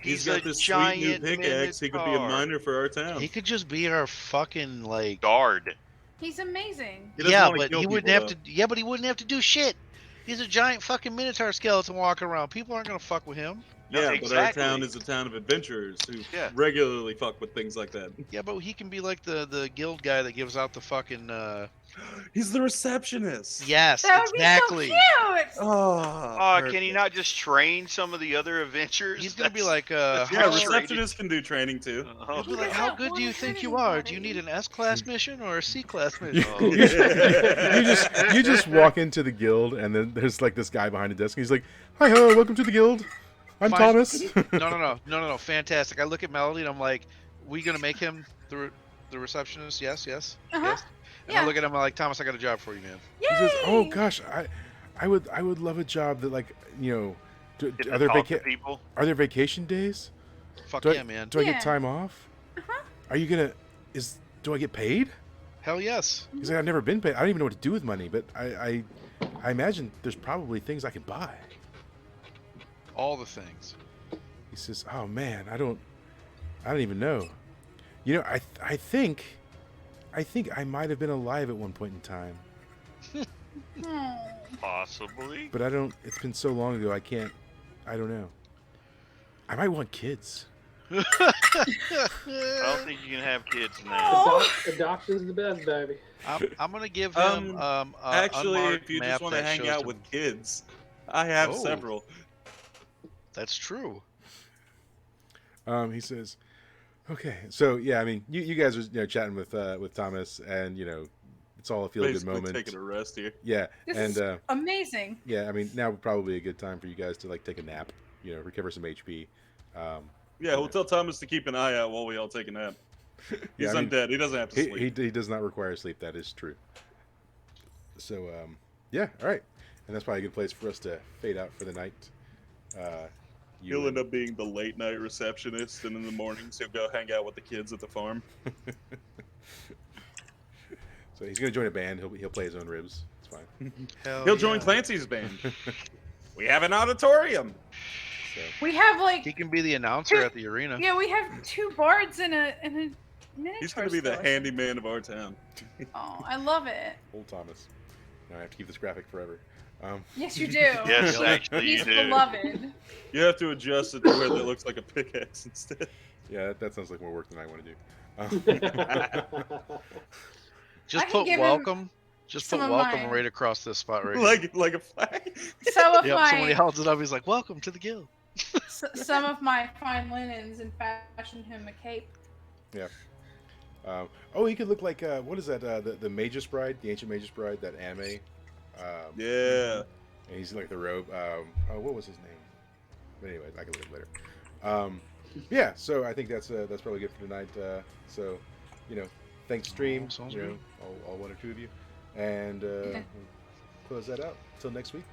He's a got this sweet new giant pickaxe. He could be a minotaur. miner for our town. He could just be our fucking like. Guard. He's amazing. He doesn't Yeah, wanna but kill he wouldn't people, have to. Yeah, but he wouldn't have to do shit. He's a giant fucking minotaur skeleton walking around. People aren't gonna fuck with him. Yeah, No, but exactly. our town is a town of adventurers who Yeah. regularly fuck with things like that. Yeah, but he can be like the guild guy that gives out the fucking. He's the receptionist. Yes, That would exactly. be so cute. Oh, Can he not just train some of the other adventurers? He's gonna be That's- like, Yeah, how, frustrating. receptionists can do training too. Oh, he'll be like, He how doesn't good do you wanna think hurt you are? Do you anybody. need an S class mission or a C class mission? Oh. You just walk into the guild, and then there's like this guy behind the desk, and he's like, "Hi, hello, welcome to the guild. I'm Fine. Thomas." No, fantastic. I look at Melody and I'm like, we gonna make him the receptionist? Yes. Uh-huh. Yes. And Yeah. I look at him, I'm like, Thomas, I got a job for you, man. Yay! He says, "Oh gosh, I would love a job that like Get to are there talk to people. are there vacation days? Fuck Do yeah, I, man. Do I Yeah. get time off? Uh-huh. Are you gonna do I get paid? Hell yes. He's like, I've never been paid. I don't even know what to do with money, but I imagine there's probably things I can buy." All the things. He says, "Oh man, I don't even know. I think I might have been alive at one point in time, Hmm. Possibly. but I don't. It's been so long ago. I don't know. I might want kids." I don't think you can have kids now. Oh. Adoption's the best, baby. I'm gonna give him a Actually, unmarked if you map just want to that hang shows out him- with kids, I have Oh. several. That's true. He says, "Okay, so yeah, I mean, you guys are chatting with Thomas, and it's all a feel good Basically moment. taking a rest here. Yeah, This and is amazing. yeah, I mean, now would probably be a good time for you guys to like take a nap, recover some HP. Yeah, we'll tell Thomas to keep an eye out while we all take a nap. He's Yeah, I mean, undead. He doesn't have to sleep. he does not require sleep. That is true. So yeah, all right, and that's probably a good place for us to fade out for the night. He'll end up being the late night receptionist, and in the mornings he'll go hang out with the kids at the farm. So he's gonna join a band. He'll play his own ribs. It's fine. Hell He'll join yeah. Clancy's band. We have an auditorium. So We have like He can be the announcer at the arena. yeah, we have 2 bards and a minotaur. He's going to be the skeleton. handyman of our town. Oh, I love it. old Thomas. Now I have to keep this graphic forever. Yes, you do. Yes, actually, you He's do. beloved. You have to adjust it to where that looks like a pickaxe instead. Yeah, that sounds like more work than I want to do. Just I can put give him welcome. Just put some of welcome mine. right across this spot right here. like a flag. Some of Yep, somebody my holds it up. He's like, "Welcome to the guild." some of my fine linens and fashion him a cape. Oh, he could look like what is that? The Magus Bride, the ancient Magus Bride, that anime. Yeah. And he's in like the robe. Oh, what was his name? But anyway, I can look it later. Yeah, so I think that's probably good for tonight. So, thanks stream. Sounds good. All 1 or 2 of you, and Okay. we'll close that out. Till next week.